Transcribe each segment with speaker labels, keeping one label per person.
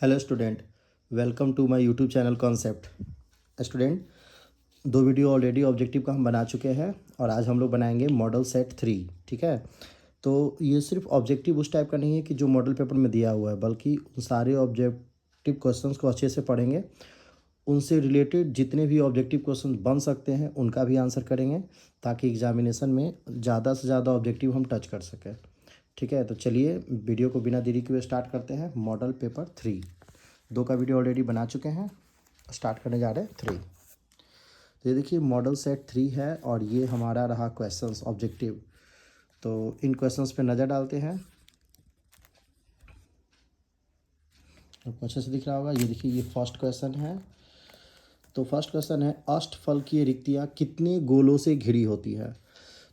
Speaker 1: Hello student, welcome to my YouTube channel concept. Student, दो video already objective का हम बना चुके हैं और आज हम लोग बनाएंगे मॉडल सेट 3। ठीक है, तो ये सिर्फ ऑब्जेक्टिव उस टाइप का नहीं है कि जो मॉडल पेपर में दिया हुआ है, बल्कि उन सारे ऑब्जेक्टिव क्वेश्चंस को अच्छे से पढ़ेंगे। उनसे रिलेटेड जितने भी ऑब्जेक्टिव क्वेश्चन बन सकते हैं उनका भी आंसर करेंगे, ताकि एग्जामिनेशन में ज़्यादा से ज़्यादा ऑब्जेक्टिव हम टच कर सकें। ठीक है, तो चलिए वीडियो को बिना देरी के हुए स्टार्ट करते हैं। मॉडल पेपर 3 दो का वीडियो ऑलरेडी बना चुके हैं, स्टार्ट करने जा रहे हैं 3। तो ये देखिए मॉडल सेट 3 है और ये हमारा रहा क्वेश्चंस ऑब्जेक्टिव। तो इन क्वेश्चंस पे नज़र डालते हैं। आपको अच्छे से दिख रहा होगा। ये देखिए, ये फर्स्ट क्वेश्चन है। तो फर्स्ट क्वेश्चन है, अष्टफलकीय रिक्तियाँ कितने गोलों से घिरी होती है?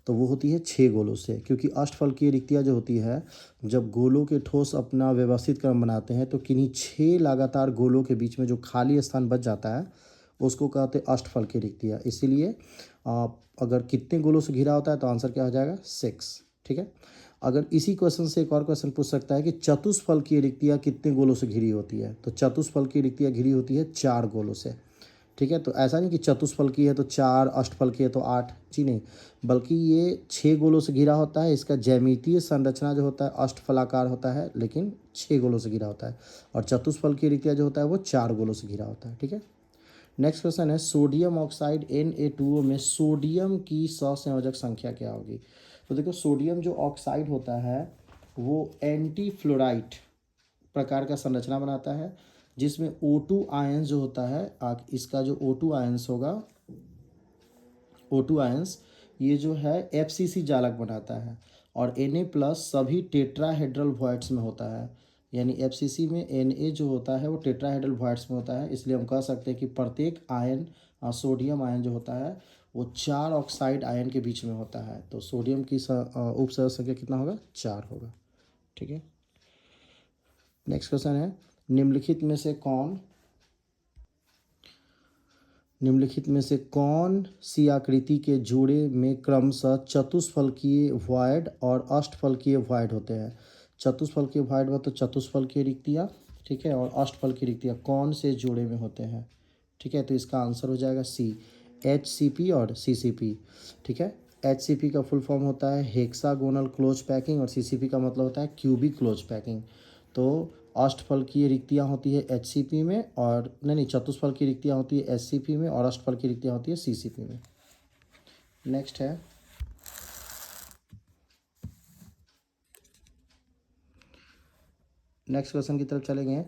Speaker 1: तो वो होती है 6 गोलों से, क्योंकि अष्टफलकीय रिक्तियाँ जो होती है, जब गोलों के ठोस अपना व्यवस्थित क्रम बनाते हैं तो किन्हीं 6 लगातार गोलों के बीच में जो खाली स्थान बच जाता है उसको कहते हैं अष्टफलकीय रिक्तियाँ। इसीलिए अगर कितने गोलों से घिरा होता है तो आंसर क्या हो जाएगा? 6। ठीक है, अगर इसी क्वेश्चन से एक और क्वेश्चन पूछ सकता है कि चतुष्फलकीय रिक्तियाँ कितने गोलों से घिरी होती है? तो चतुष्फलकीय रिक्तियाँ घिरी होती है 4 गोलों से। ठीक है, तो ऐसा नहीं कि चतुष्फल की है तो 4, अष्टफल की है तो 8, जी नहीं, बल्कि ये 6 गोलों से घिरा होता है। इसका ज्यामितीय संरचना जो होता है अष्टफलाकार होता है, लेकिन 6 गोलों से घिरा होता है। और चतुष्फल की रिक्तिया जो होता है वो 4 गोलों से घिरा होता है। ठीक है, नेक्स्ट क्वेश्चन है, सोडियम ऑक्साइड Na2O में सोडियम की सहसंयोजक संख्या क्या होगी? तो देखो, सोडियम जो ऑक्साइड होता है वो एंटी फ्लोराइड प्रकार का संरचना बनाता है, जिसमें O2 आयंस जो होता है, इसका जो O2 आयंस होगा, O2 आयंस ये जो है FCC जालक बनाता है। और Na+ सभी टेट्राहेड्रल वॉइड्स में होता है, यानी FCC में Na जो होता है वो टेट्राहेड्रल वॉइड्स में होता है। इसलिए हम कह सकते हैं कि प्रत्येक आयन, सोडियम आयन जो होता है वो 4 ऑक्साइड आयन के बीच में होता है। तो सोडियम की उपसर्ग संख्या कितना होगा? 4 होगा। ठीक है, नेक्स्ट क्वेश्चन है, निम्नलिखित में से कौन सी आकृति के जोड़े में क्रमशः चतुष्फलकीय वॉइड और अष्टफलकीय वॉइड होते हैं? चतुष्फलकीय वॉइड व तो चतुष्फलकीय रिक्तियाँ। ठीक है, और अष्टफलकीय रिक्तियाँ कौन से जोड़े में होते हैं? ठीक है, तो इसका आंसर हो जाएगा सी, HCP और CCP। ठीक है, HCP का फुल फॉर्म होता है हेक्सागोनल क्लोज पैकिंग और CCP का मतलब होता है क्यूबिक क्लोज पैकिंग। तो अष्टफल की रिक्तियाँ होती है HCP में, और नहीं, चतुष्फल की रिक्तियाँ होती है SCP में, और अष्टफल की रिक्तियाँ होती है CCP में। नेक्स्ट है, नेक्स्ट क्वेश्चन की तरफ चलेंगे।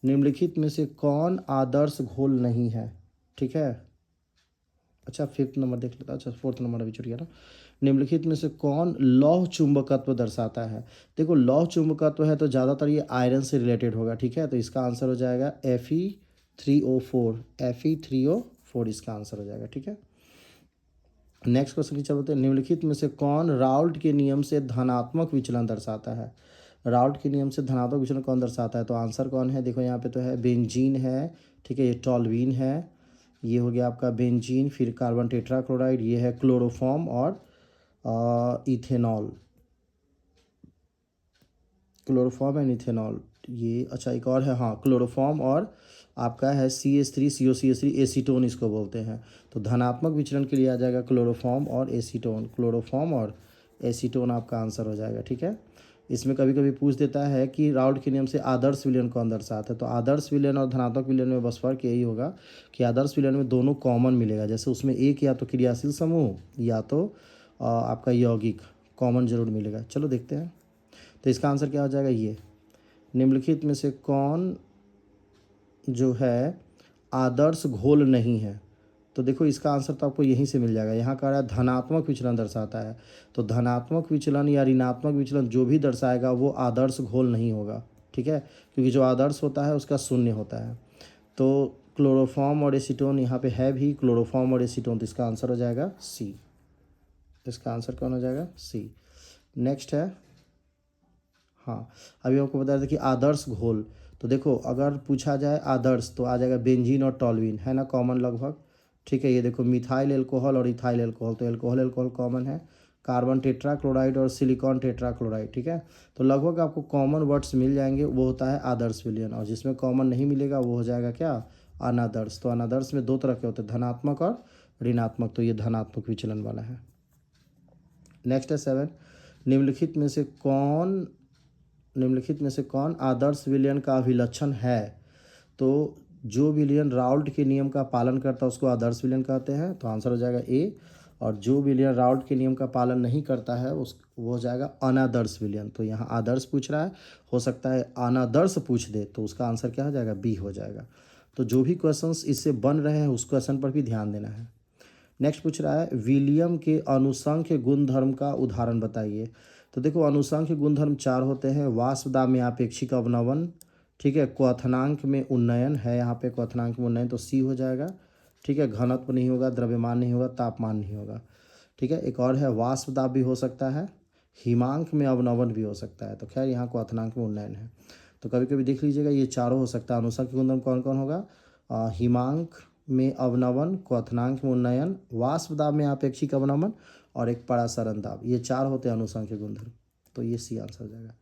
Speaker 1: निम्नलिखित में से कौन आदर्श घोल नहीं है? ठीक है, अच्छा 5th नंबर देख लेता, अच्छा 4th नंबर अभी छूट गया ना। निम्नलिखित में से कौन लौह चुंबकत्व दर्शाता है? देखो, लौह चुंबकत्व है तो ज़्यादातर ये आयरन से रिलेटेड होगा। ठीक है, तो इसका आंसर हो जाएगा Fe3O4। Fe3O4 इसका आंसर हो जाएगा। ठीक है, नेक्स्ट क्वेश्चन की चलते हैं, निम्नलिखित में से कौन राउल्ट के नियम से धनात्मक विचलन दर्शाता है? राउल्ट के नियम से धनात्मक विचलन कौन दर्शाता है? तो आंसर कौन है? देखो यहाँ पे तो है बेंजीन है। ठीक है, ये टॉल्वीन है, ये हो गया आपका बेंजीन, फिर कार्बन टेट्राक्लोराइड, ये है क्लोरोफॉर्म और इथेनॉल, क्लोरोफॉर्म एंड इथेनॉल। ये अच्छा एक और है, हाँ, क्लोरोफॉर्म और आपका है CH3COCH3 एसीटोन इसको बोलते हैं। तो धनात्मक विचलन के लिए आ जाएगा क्लोरोफॉर्म और एसीटोन, क्लोरोफॉर्म और एसीटोन आपका आंसर हो जाएगा। ठीक है, इसमें कभी कभी पूछ देता है कि राउल्ट के नियम से आदर्श विलयन कौन दर्शाता है? तो आदर्श विलयन और धनात्मक विलयन में बस फर्क यही होगा कि आदर्श विलयन में दोनों कॉमन मिलेगा, जैसे उसमें एक या तो क्रियाशील समूह या तो आपका यौगिक कॉमन जरूर मिलेगा। चलो देखते हैं, तो इसका आंसर क्या हो जाएगा? ये निम्नलिखित में से कौन जो है आदर्श घोल नहीं है? तो देखो, इसका आंसर तो आपको यहीं से मिल जाएगा। यहाँ कह रहा है धनात्मक विचलन दर्शाता है, तो धनात्मक विचलन या ऋणात्मक विचलन जो भी दर्शाएगा वो आदर्श घोल नहीं होगा। ठीक है, क्योंकि जो आदर्श होता है उसका शून्य होता है। तो क्लोरोफॉर्म और एसीटोन यहाँ पे है भी, क्लोरोफॉर्म और एसीटोन, तो इसका आंसर हो जाएगा सी। इसका आंसर कौन हो जाएगा? सी। नेक्स्ट है, हाँ, अभी आपको बता दें कि आदर्श घोल, तो देखो अगर पूछा जाए आदर्श तो आ जाएगा बेंजीन और टॉल्वीन, है ना, कॉमन लगभग। ठीक है, ये देखो मिथाइल एल्कोहल और इथाइल एल्कोहल, तो एल्कोहल एल्कोहल कॉमन है, कार्बन टेट्राक्लोराइड और सिलिकॉन टेट्राक्लोराइड। ठीक है, तो लगभग आपको कॉमन वर्ड्स मिल जाएंगे, वो होता है आदर्श विलयन। और जिसमें कॉमन नहीं मिलेगा वो हो जाएगा क्या, अनादर्श। तो अनादर्श में दो तरह के होते हैं, धनात्मक और ऋणात्मक, तो ये धनात्मक विचलन वाला है। नेक्स्ट है 7, निम्नलिखित में से कौन आदर्श विलयन का अभिलक्षण है। तो जो विलयन राउल्ट के नियम का पालन करता है उसको आदर्श विलयन कहते हैं, तो आंसर हो जाएगा ए। और जो विलयन राउल्ट के नियम का पालन नहीं करता है वो हो जाएगा अनादर्श विलयन। तो यहाँ आदर्श पूछ रहा है, हो सकता है अनादर्श पूछ दे, तो उसका आंसर क्या हो जाएगा, बी हो जाएगा। तो जो भी क्वेश्चंस इससे बन रहे हैं उस क्वेश्चन पर भी ध्यान देना है। नेक्स्ट पूछ रहा है विलियम के अनुसंख्य गुणधर्म का उदाहरण बताइए। तो देखो अनुसंख्य गुणधर्म 4 होते हैं, वाष्पदाब में आपेक्षिक अवनमन, ठीक है, क्वथनांक में उन्नयन है, यहाँ पे क्वथनांक में उन्नयन, तो सी हो जाएगा। ठीक है, घनत्व नहीं होगा, द्रव्यमान नहीं होगा, तापमान नहीं होगा। ठीक है, एक और है वाष्पदाब भी हो सकता है, हिमांक में अवनमन भी हो सकता है, तो खैर यहाँ क्वथनांक में उन्नयन है। तो कभी कभी देख लीजिएगा ये चारों हो सकता है। अनुसंख्य गुणधर्म कौन कौन होगा, हिमांक में अवनमन, क्वथनांक में उन्नयन, वाष्पदाब में आपेक्षिक अवनमन और एक परासरण दाब, ये 4 होते हैं अनुसंख्य गुणधर्म। तो ये सी आंसर हो जाएगा।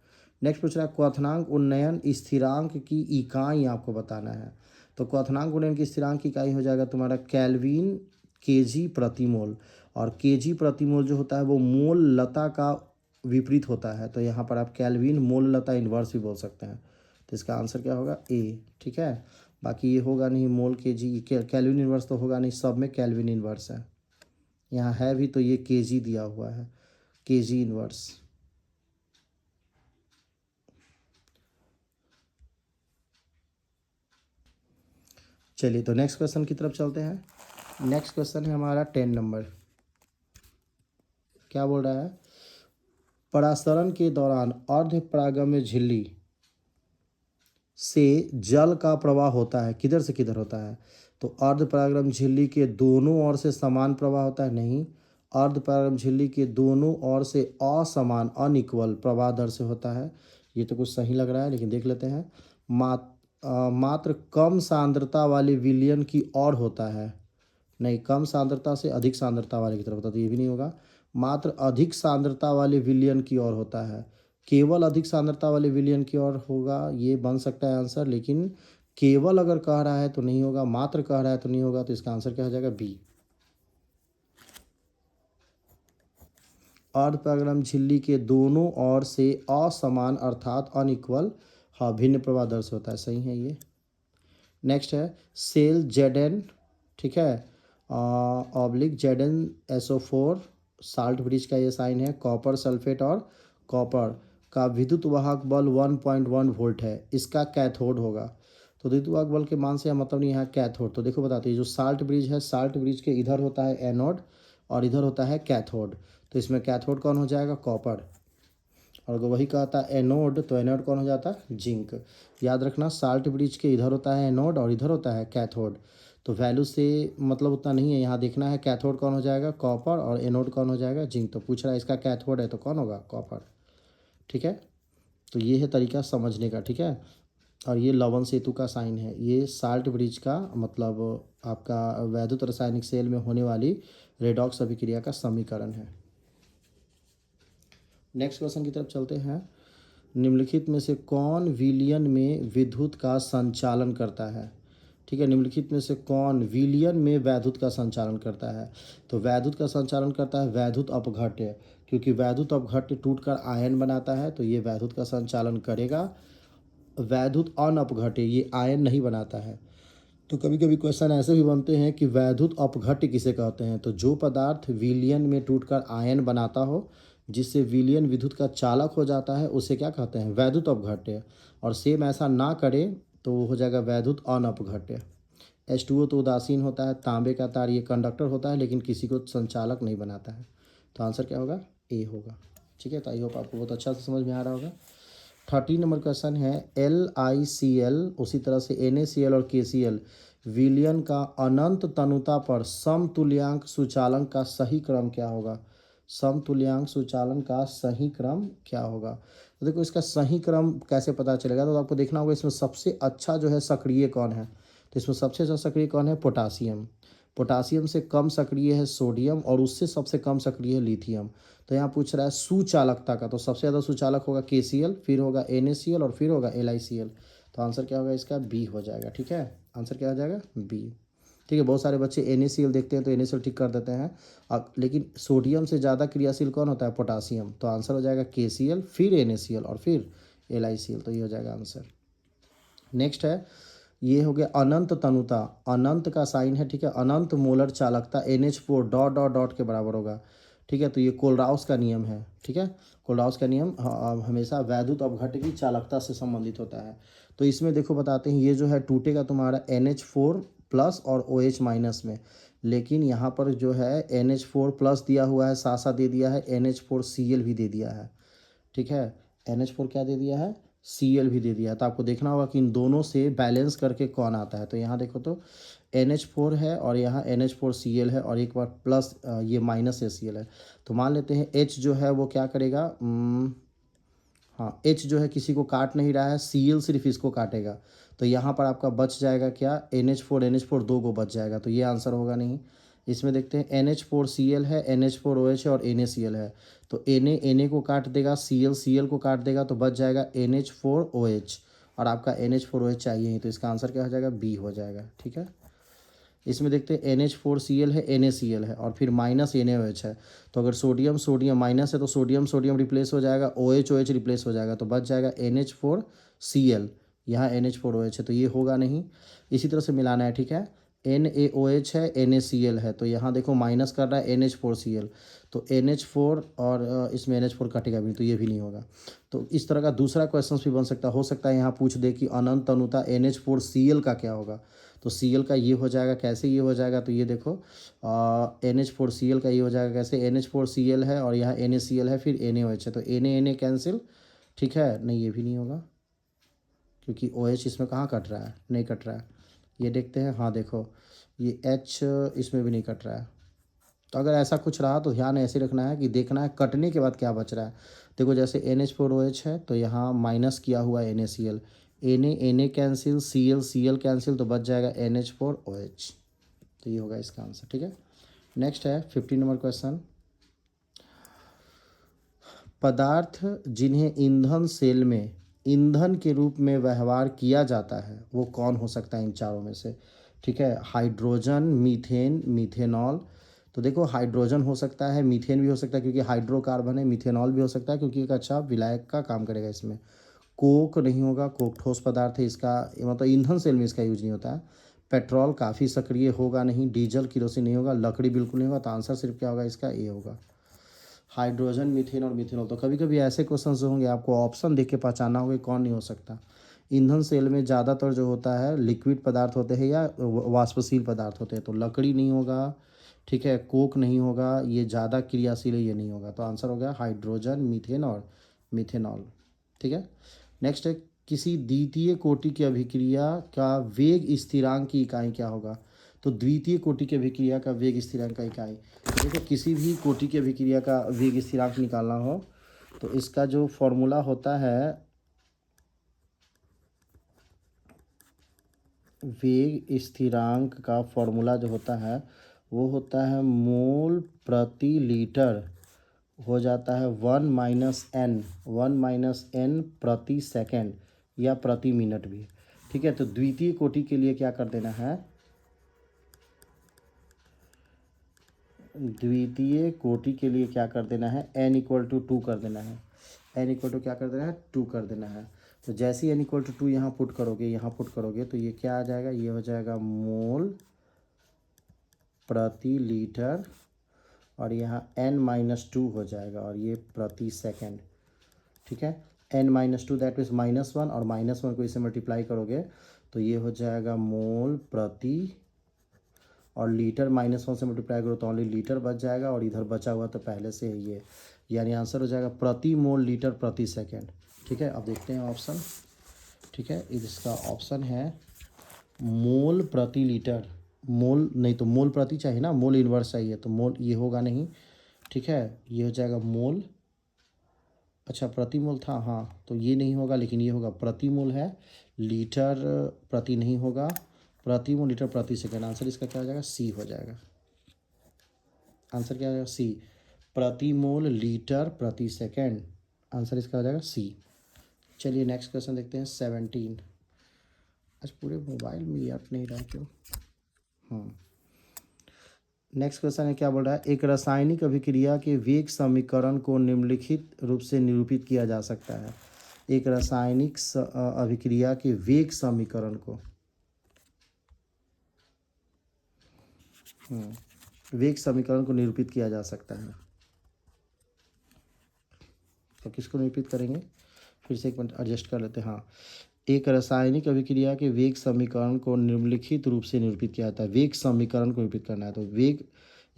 Speaker 1: नेक्स्ट पूछ रहा है क्वथनांक उन्नयन स्थिरांक की इकाई आपको बताना है। तो क्वथनांक उन्नयन की स्थिरांक की इकाई हो जाएगा तुम्हारा केल्विन केजी प्रति मोल। और केजी प्रति मोल जो होता है वो मोल लता का विपरीत होता है, तो यहाँ पर आप केल्विन मोल लता इन्वर्स भी बोल सकते हैं। तो इसका आंसर क्या होगा, ए। ठीक है, बाकी ये होगा नहीं मोल केजी, केल्विन इन्वर्स तो होगा नहीं, सब में केल्विन इन्वर्स है। यहाँ है भी तो ये केजी दिया हुआ है, केजी इन्वर्स। चलिए तो नेक्स्ट क्वेश्चन की तरफ चलते हैं। नेक्स्ट क्वेश्चन है हमारा 10 नंबर। क्या बोल रहा है, परासरण के दौरान अर्धपरागम्य झिल्ली से जल का प्रवाह होता है, किधर से किधर होता है। तो अर्धपरागम्य झिल्ली के दोनों ओर से समान प्रवाह होता है, नहीं, अर्धपरागम्य झिल्ली के दोनों ओर से असमान अनइक्वल प्रवाह दर से होता है। ये तो कुछ सही लग रहा है, लेकिन देख लेते हैं। मात्र कम सांद्रता वाले विलयन की ओर होता है, नहीं, कम सांद्रता से अधिक सांद्रता वाले की तरफ होता है, तो ये भी नहीं होगा। मात्र अधिक सांद्रता वाले विलयन की ओर होता है, केवल अधिक सांद्रता वाले विलयन की ओर होगा, ये बन सकता है आंसर। लेकिन केवल अगर कह रहा है तो नहीं होगा, मात्र कह रहा है तो नहीं होगा, तो इसका आंसर क्या हो जाएगा, बी। अर्धपरागम झिल्ली के दोनों ओर से असमान अर्थात अनइक्वल, हाँ, भिन्न प्रवाह दर से होता है, सही है ये। नेक्स्ट है सेल जेडन, ठीक है, oblique Jadon SO4 salt bridge का ये साइन है। कॉपर सल्फेट और कॉपर का विद्युत वाहक बल 1.1 वोल्ट है, इसका कैथोड होगा। तो विद्युत वाहक बल के मान से यह मतलब नहीं, यहाँ कैथोड। तो देखो बताते हैं, जो साल्ट ब्रिज है, साल्ट ब्रिज के इधर होता है एनोड और इधर होता है कैथोड, तो इसमें कैथोड कौन हो जाएगा, कॉपर। और अगर वही कहता है एनोड, तो एनोड कौन हो जाता है, जिंक। याद रखना साल्ट ब्रिज के इधर होता है एनोड और इधर होता है कैथोड, तो वैल्यू से मतलब उतना नहीं है, यहाँ देखना है कैथोड कौन हो जाएगा, कॉपर, और एनोड कौन हो जाएगा, जिंक। तो पूछ रहा है इसका कैथोड है तो कौन होगा, कॉपर। ठीक है, तो ये है तरीका समझने का। ठीक है, और ये लवन सेतु का साइन है, ये साल्ट ब्रिज का मतलब आपका वैद्युत रासायनिक सेल में होने वाली रेडॉक्स अभिक्रिया का समीकरण है। नेक्स्ट क्वेश्चन की तरफ चलते हैं। निम्नलिखित में से कौन विलयन में विद्युत का संचालन करता है। ठीक है, निम्नलिखित में से कौन विलयन में वैद्युत का संचालन करता है। तो वैद्युत का संचालन करता है वैद्युत अपघट्य, क्योंकि वैद्युत अपघट्य टूटकर आयन बनाता है, तो ये वैद्युत का संचालन करेगा। वैद्युत अनअपघट्य ये आयन नहीं बनाता है। तो कभी कभी क्वेश्चन ऐसे भी बनते हैं कि वैद्युत अपघट्य किसे कहते हैं। तो जो पदार्थ विलयन में टूटकर आयन बनाता हो, जिससे विलयन विद्युत का चालक हो जाता है, उसे क्या कहते हैं, वैद्युत अपघट्य। और सेम ऐसा ना करे तो वो हो जाएगा वैद्युत अनअपघट्य। H2O तो उदासीन होता है, तांबे का तार ये कंडक्टर होता है, लेकिन किसी को संचालक नहीं बनाता है। तो आंसर क्या होगा, ए होगा। ठीक है, तो आई होप आपको बहुत अच्छा से समझ में आ रहा होगा। 13 नंबर क्वेश्चन है LiCl, उसी तरह से NaCl और KCl विलयन का अनंत तनुता पर समतुल्यांक सूचालन का सही क्रम क्या होगा। समतुल्यांक सूचालन का सही क्रम क्या होगा। तो देखो इसका सही क्रम कैसे पता चलेगा, तो आपको देखना होगा इसमें सबसे अच्छा जो है सक्रिय कौन है। तो इसमें सबसे अच्छा सक्रिय कौन है, पोटासियम। पोटासियम से कम सक्रिय है सोडियम और उससे सबसे कम सक्रिय है लिथियम। तो यहाँ पूछ रहा है सुचालकता का, तो सबसे ज़्यादा सुचालक होगा KCl, फिर होगा NaCl और फिर होगा LiCl। तो आंसर क्या होगा इसका? बी हो जाएगा। ठीक है, आंसर क्या हो जाएगा? बी। ठीक है, बहुत सारे बच्चे NaCl देखते हैं तो NaCl टिक कर देते हैं। लेकिन सोडियम से ज़्यादा क्रियाशील कौन होता है? पोटासियम। तो आंसर हो जाएगा KCl, फिर NaCl और फिर LiCl। तो ये हो जाएगा आंसर। नेक्स्ट है, ये हो गया अनंत तनुता। अनंत का साइन है, ठीक है। अनंत मोलर चालकता NH4 डॉट डॉट डॉट के बराबर होगा। ठीक है, तो ये कोलराउस का नियम है। ठीक है, कोलराउस का नियम हमेशा वैद्युत अपघट्य चालकता से संबंधित होता है। तो इसमें देखो बताते हैं, ये जो है टूटेगा तुम्हारा NH4 प्लस और OH माइनस में, लेकिन यहाँ पर जो है NH4 प्लस दिया हुआ है, साथ साथ दे दिया है NH4Cl भी दे दिया है। ठीक है, NH4 क्या दे दिया है? Cl भी दे दिया है। तो आपको देखना होगा कि इन दोनों से बैलेंस करके कौन आता है। तो यहाँ देखो तो NH4 है और यहाँ NH4Cl है और एक बार प्लस ये माइनस ACl है। तो मान लेते हैं H जो है वो क्या करेगा, हाँ H जो है किसी को काट नहीं रहा है, Cl सिर्फ इसको काटेगा। तो यहाँ पर आपका बच जाएगा क्या? NH4 दो को बच जाएगा। तो ये आंसर होगा नहीं। इसमें देखते हैं NH4Cl है, NH4OH है और NaCl है। तो Na को काट देगा, Cl को काट देगा, तो बच जाएगा NH4OH और आपका NH4OH चाहिए ही। तो इसका आंसर क्या हो जाएगा? बी हो जाएगा। ठीक है, इसमें देखते हैं NH4Cl है, NaCl है और फिर माइनस NaOH है। तो अगर सोडियम सोडियम माइनस है तो सोडियम सोडियम रिप्लेस हो जाएगा, OH रिप्लेस हो जाएगा, तो बच जाएगा NH4Cl। यहाँ NH4OH है तो ये होगा नहीं। इसी तरह से मिलाना है। ठीक है, NaOH है, NaCl है, तो यहाँ देखो माइनस कर रहा है NH4Cl, तो NH4 और इसमें NH4 कटेगा भी, तो ये भी नहीं होगा। तो इस तरह का दूसरा क्वेश्चन भी बन सकता हो सकता है यहाँ पूछ दे कि अनंत अनुता NH4Cl का क्या होगा। तो Cl का ये हो जाएगा, कैसे ये हो जाएगा? तो ये देखो NH4Cl का ये हो जाएगा कैसे? NH4Cl है और यहाँ NaCl है, फिर NaOH है, तो Na कैंसिल। ठीक है, नहीं ये भी नहीं होगा क्योंकि OH इसमें कहाँ कट रहा है? नहीं कट रहा है। ये देखते हैं, हाँ देखो ये H इसमें भी नहीं कट रहा है। तो अगर ऐसा कुछ रहा तो ध्यान ऐसे रखना है कि देखना है कटने के बाद क्या बच रहा है। देखो जैसे NH4OH है तो यहाँ माइनस किया हुआ है NaCl, Na cancel, Cl cancel, तो बच जाएगा NH4OH। तो ये होगा इसका आंसर। ठीक है, नेक्स्ट है 15 नंबर क्वेश्चन। पदार्थ जिन्हें ईंधन सेल में ईंधन के रूप में व्यवहार किया जाता है वो कौन हो सकता है इन चारों में से? ठीक है, हाइड्रोजन, मीथेन, मीथेनॉल। तो देखो हाइड्रोजन हो सकता है, मीथेन भी हो सकता है क्योंकि हाइड्रोकार्बन है, मीथेनॉल भी हो सकता है क्योंकि एक अच्छा विलायक का काम करेगा इसमें। कोक नहीं होगा, कोक ठोस पदार्थ है, इसका मतलब ईंधन सेल में इसका यूज नहीं होता है। पेट्रोल काफ़ी सक्रिय होगा नहीं, डीजल किरोसिन नहीं होगा, लकड़ी बिल्कुल नहीं होगा। तो आंसर सिर्फ क्या होगा इसका? ए होगा, हाइड्रोजन, मीथेन और मिथेनॉल। तो कभी कभी ऐसे क्वेश्चन होंगे आपको ऑप्शन देख के पहचानना होगा कौन नहीं हो सकता। ईंधन सेल में ज़्यादातर जो होता है लिक्विड पदार्थ होते हैं या वाष्पशील पदार्थ होते हैं, तो लकड़ी नहीं होगा। ठीक है, कोक नहीं होगा, ये ज़्यादा क्रियाशील है, ये नहीं होगा। तो आंसर हो गया हाइड्रोजन, मीथेन और मिथेनॉल। ठीक है, नेक्स्ट है, किसी द्वितीय कोटि की अभिक्रिया का वेग स्थिरांक की इकाई क्या होगा? तो द्वितीय कोटि की अभिक्रिया का वेग स्थिरांक का इकाई, देखो किसी भी कोटि की अभिक्रिया का वेग स्थिरांक निकालना हो तो इसका जो फॉर्मूला होता है, वेग स्थिरांक का फॉर्मूला जो होता है वो होता है मोल प्रति लीटर, हो जाता है 1 - n प्रति सेकंड या प्रति मिनट भी। ठीक है, तो द्वितीय कोटि के लिए क्या कर देना है? द्वितीय कोटि के लिए क्या कर देना है? n=2 कर देना है। क्या कर देना है? 2 कर देना है। तो जैसे ही n=2 यहाँ पुट करोगे, तो ये क्या आ जाएगा? ये हो जाएगा मोल प्रति लीटर और यहाँ n-2 हो जाएगा और ये प्रति सेकंड। ठीक है, n-2 दैट मीन्स -1 और -1 को इसे मल्टीप्लाई करोगे तो ये हो जाएगा मोल प्रति, और लीटर -1 से मल्टीप्लाई करो तो ओनली लीटर बच जाएगा और इधर बचा हुआ तो पहले से ही ये, यानी आंसर हो जाएगा प्रति मोल लीटर प्रति सेकंड। ठीक है, अब देखते हैं ऑप्शन। ठीक है, इसका ऑप्शन है मोल प्रति लीटर। मोल नहीं तो मोल प्रति चाहिए ना, मोल इन्वर्स चाहिए, तो मोल ये होगा नहीं। ठीक है, ये हो जाएगा मोल, अच्छा प्रति मोल था, हाँ तो ये नहीं होगा लेकिन ये होगा प्रति मोल है, लीटर प्रति नहीं होगा प्रति मोल लीटर प्रति सेकंड। आंसर इसका क्या हो जाएगा? सी हो जाएगा। आंसर क्या हो जाएगा? सी, प्रति मोल लीटर प्रति सेकंड। आंसर इसका हो जाएगा सी। चलिए नेक्स्ट क्वेश्चन देखते हैं 17। आज पूरे मोबाइल में याद नहीं रहा क्यों। नेक्स्ट क्वेश्चन है, क्या बोल रहा है? एक रासायनिक अभिक्रिया के वेग समीकरण को निम्नलिखित रूप से निरूपित किया जा सकता है। एक रासायनिक अभिक्रिया के वेग समीकरण को वेग समीकरण को निरूपित किया जा सकता है। तो किसको निरूपित करेंगे? फिर से एक मिनट एडजस्ट कर लेते हैं। हाँ, एक रासायनिक अभिक्रिया के वेग समीकरण को निम्नलिखित रूप से निरूपित किया जाता है। वेग समीकरण को निरूपित करना है तो वेग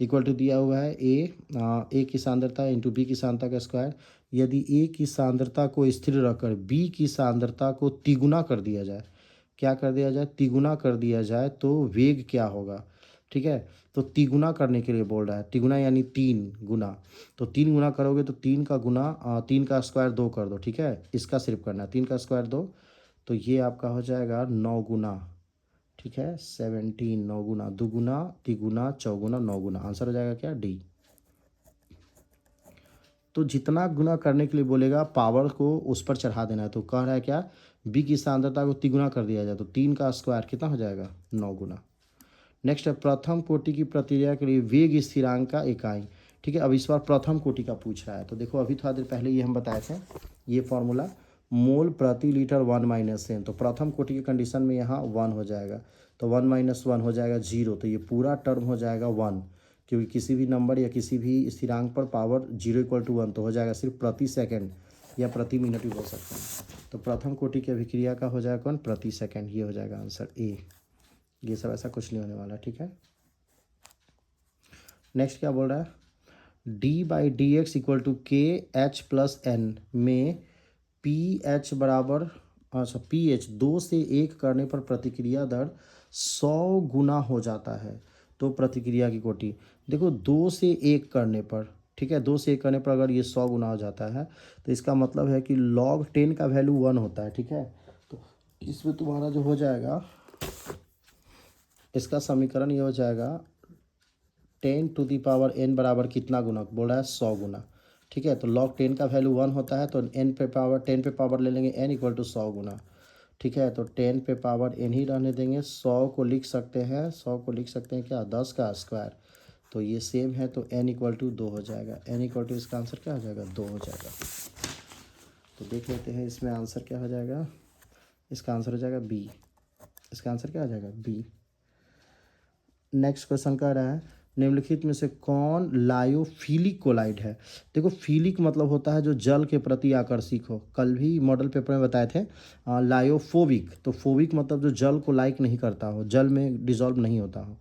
Speaker 1: इक्वल टू दिया हुआ है ए की सांद्रता इंटू बी की सांद्रता का स्क्वायर। यदि ए की सांद्रता को स्थिर रखकर बी की सांद्रता को तिगुना कर दिया जाए, क्या कर दिया जाए? तिगुना कर दिया जाए तो वेग क्या होगा? ठीक है, तो तिगुना करने के लिए बोल रहा है। तिगुना यानी 3 गुना। तो 3 गुना करोगे तो 3 का स्क्वायर 2 कर दो। ठीक है, इसका सिर्फ करना है, 3 का स्क्वायर 2, तो ये आपका हो जाएगा 9 गुना। ठीक है, 17, 9 गुना, 2 गुना, 3 गुना, 4 गुना, 9 गुना। आंसर हो जाएगा क्या? डी। तो जितना गुना करने के लिए बोलेगा पावर को उस पर चढ़ा देना है। तो कह रहा है क्या? बी की सांद्रता को तिगुना कर दिया जाए तो 3 का स्क्वायर कितना हो जाएगा? 9 गुना। नेक्स्ट है, प्रथम कोटि की प्रतिक्रिया के लिए वेग स्थिरांक का इकाई। ठीक है, अब इस बार प्रथम कोटि का पूछ रहा है। तो देखो अभी थोड़ा देर पहले ये हम बताए थे, ये फॉर्मूला मोल प्रति लीटर 1 - n। तो प्रथम कोटि की कंडीशन में यहाँ 1 हो जाएगा, तो 1 - 1 हो जाएगा 0। तो ये पूरा टर्म हो जाएगा 1, क्योंकि किसी भी नंबर या किसी भी स्थिरांक पर पावर 0 = 1 तो हो जाएगा सिर्फ प्रति सेकंड या प्रति मिनट भी बोल सकते हैं। तो प्रथम कोटि की अभिक्रिया का हो जाएगा कौन? प्रति सेकंड। ये हो जाएगा आंसर ए। ये सब ऐसा कुछ नहीं होने वाला। ठीक है, नेक्स्ट क्या बोल रहा है? d/dx = KH+n में pH बराबर, अच्छा pH 2 से 1 करने पर प्रतिक्रिया दर 100 गुना हो जाता है। तो प्रतिक्रिया की कोटि देखो 2 से 1 करने पर, ठीक है, 2 से 1 करने पर अगर ये 100 गुना हो जाता है तो इसका मतलब है कि log 10 का वैल्यू 1 होता है। ठीक है, तो इसमें तुम्हारा जो हो जाएगा, इसका समीकरण ये हो जाएगा 10⁻n बराबर कितना गुना बोल रहा है? 100 गुना। ठीक है, तो log 10 का वैल्यू 1 होता है तो n पे पावर 10 पे पावर ले लेंगे, n = 100 गुना। ठीक है, तो 10 पे पावर n ही रहने देंगे। 100 को लिख सकते हैं, 100 को लिख सकते हैं क्या? 10 का स्क्वायर। तो ये सेम है तो n = 2 हो जाएगा। n = इसका आंसर क्या हो जाएगा? 2 हो जाएगा। तो देख लेते हैं इसमें आंसर क्या हो जाएगा। इसका आंसर हो जाएगा बी। इसका आंसर क्या हो जाएगा? बी। नेक्स्ट क्वेश्चन कह रहा है, निम्नलिखित में से कौन लायोफिलिक कोलाइड है? देखो फिलिक मतलब होता है जो जल के प्रति आकर्षित हो। कल भी मॉडल पेपर में बताए थे लायोफोबिक। तो फोबिक मतलब जो जल को लाइक नहीं करता हो, जल में डिजॉल्व नहीं होता हो।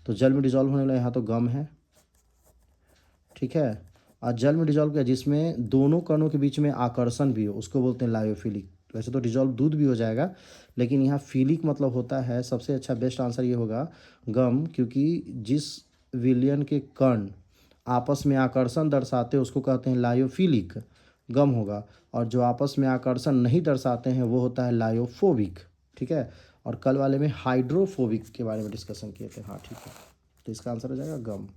Speaker 1: तो जल में डिजॉल्व होने वाला यहाँ तो गम है। ठीक है, और जल में डिजॉल्व किया जिसमें दोनों कणों के बीच में आकर्षण भी हो उसको बोलते हैं लायोफिलिक। वैसे तो डिजॉल्व दूध भी हो जाएगा, लेकिन यहाँ फिलिक मतलब होता है, सबसे अच्छा बेस्ट आंसर ये होगा गम, क्योंकि जिस विलयन के कण आपस में आकर्षण दर्शाते हैं उसको कहते हैं लायोफिलिक, गम होगा। और जो आपस में आकर्षण नहीं दर्शाते हैं वो होता है लायोफोबिक। ठीक है, और कल वाले में हाइड्रोफोबिक के बारे में डिस्कशन किए थे। हाँ ठीक है, तो इसका आंसर हो जाएगा गम।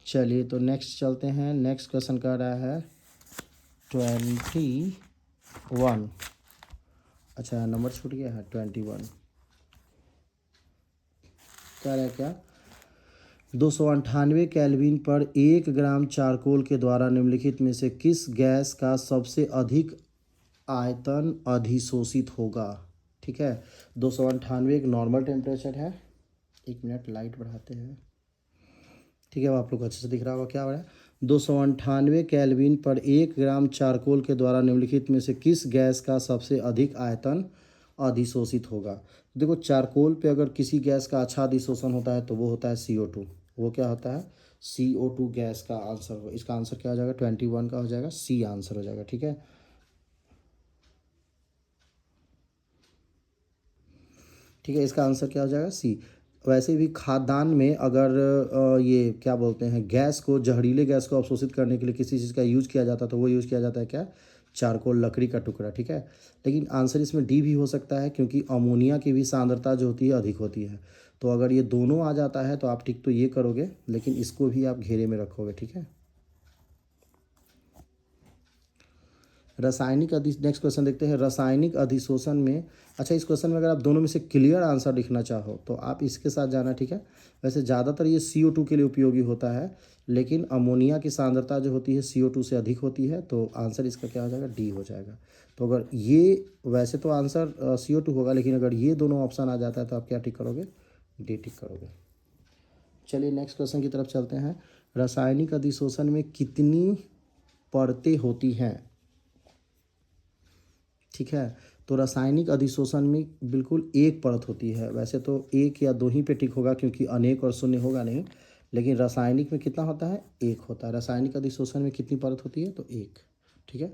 Speaker 1: चलिए तो नेक्स्ट चलते हैं। नेक्स्ट क्वेश्चन कह रहा है 21। अच्छा नंबर छूट गया है। 21 कह रहा है क्या? 298 केल्विन पर 1 ग्राम चारकोल के द्वारा निम्नलिखित में से किस गैस का सबसे अधिक आयतन अधिशोषित होगा? ठीक है, 298 एक नॉर्मल टेम्परेचर है। 1 मिनट लाइट बढ़ाते हैं। ठीक है, अब आप लोग अच्छे से दिख रहा होगा क्या हो रहा है। 298 केल्विन पर 1 ग्राम चारकोल के द्वारा निम्नलिखित में से किस गैस का सबसे अधिक आयतन अधिशोषित होगा? देखो चारकोल पे अगर किसी गैस का अच्छा अधिशोषण होता है तो वो होता है CO2। वो क्या होता है? CO2 गैस का आंसर हो। इसका आंसर क्या हो जाएगा? 21 का हो जाएगा सी आंसर हो जाएगा। ठीक है, ठीक है, इसका आंसर क्या हो जाएगा? सी। वैसे भी खाद्यान्न में अगर ये क्या बोलते हैं गैस को, जहरीले गैस को अवशोषित करने के लिए किसी चीज़ का यूज़ किया जाता है तो वो यूज़ किया जाता है क्या? चारकोल लकड़ी का टुकड़ा, ठीक है। लेकिन आंसर इसमें डी भी हो सकता है, क्योंकि अमोनिया की भी सांद्रता जो होती है अधिक होती है। तो अगर ये दोनों आ जाता है तो आप टिक तो ये करोगे, लेकिन इसको भी आप घेरे में रखोगे, ठीक है। रासायनिक नेक्स्ट क्वेश्चन देखते हैं, रासायनिक अधिशोषण में। अच्छा, इस क्वेश्चन में अगर आप दोनों में से क्लियर आंसर लिखना चाहो तो आप इसके साथ जाना, ठीक है। वैसे ज़्यादातर ये CO2 के लिए उपयोगी होता है, लेकिन अमोनिया की सांद्रता जो होती है CO2 से अधिक होती है, तो आंसर इसका क्या हो जाएगा, डी हो जाएगा। तो अगर ये, वैसे तो आंसर CO2 होगा, लेकिन अगर ये दोनों ऑप्शन आ जाता है तो आप क्या टिक करोगे, डी टिक करोगे। चलिए नेक्स्ट क्वेश्चन की तरफ चलते हैं। रासायनिक अधिशोषण में कितनी परतें होती हैं, ठीक है। तो रासायनिक अधिशोषण में बिल्कुल एक परत होती है। वैसे तो एक या दो ही पे टिक होगा, क्योंकि अनेक और शून्य होगा नहीं, लेकिन रासायनिक में कितना होता है, एक होता है। रासायनिक अधिशोषण में कितनी परत होती है, तो एक, ठीक है।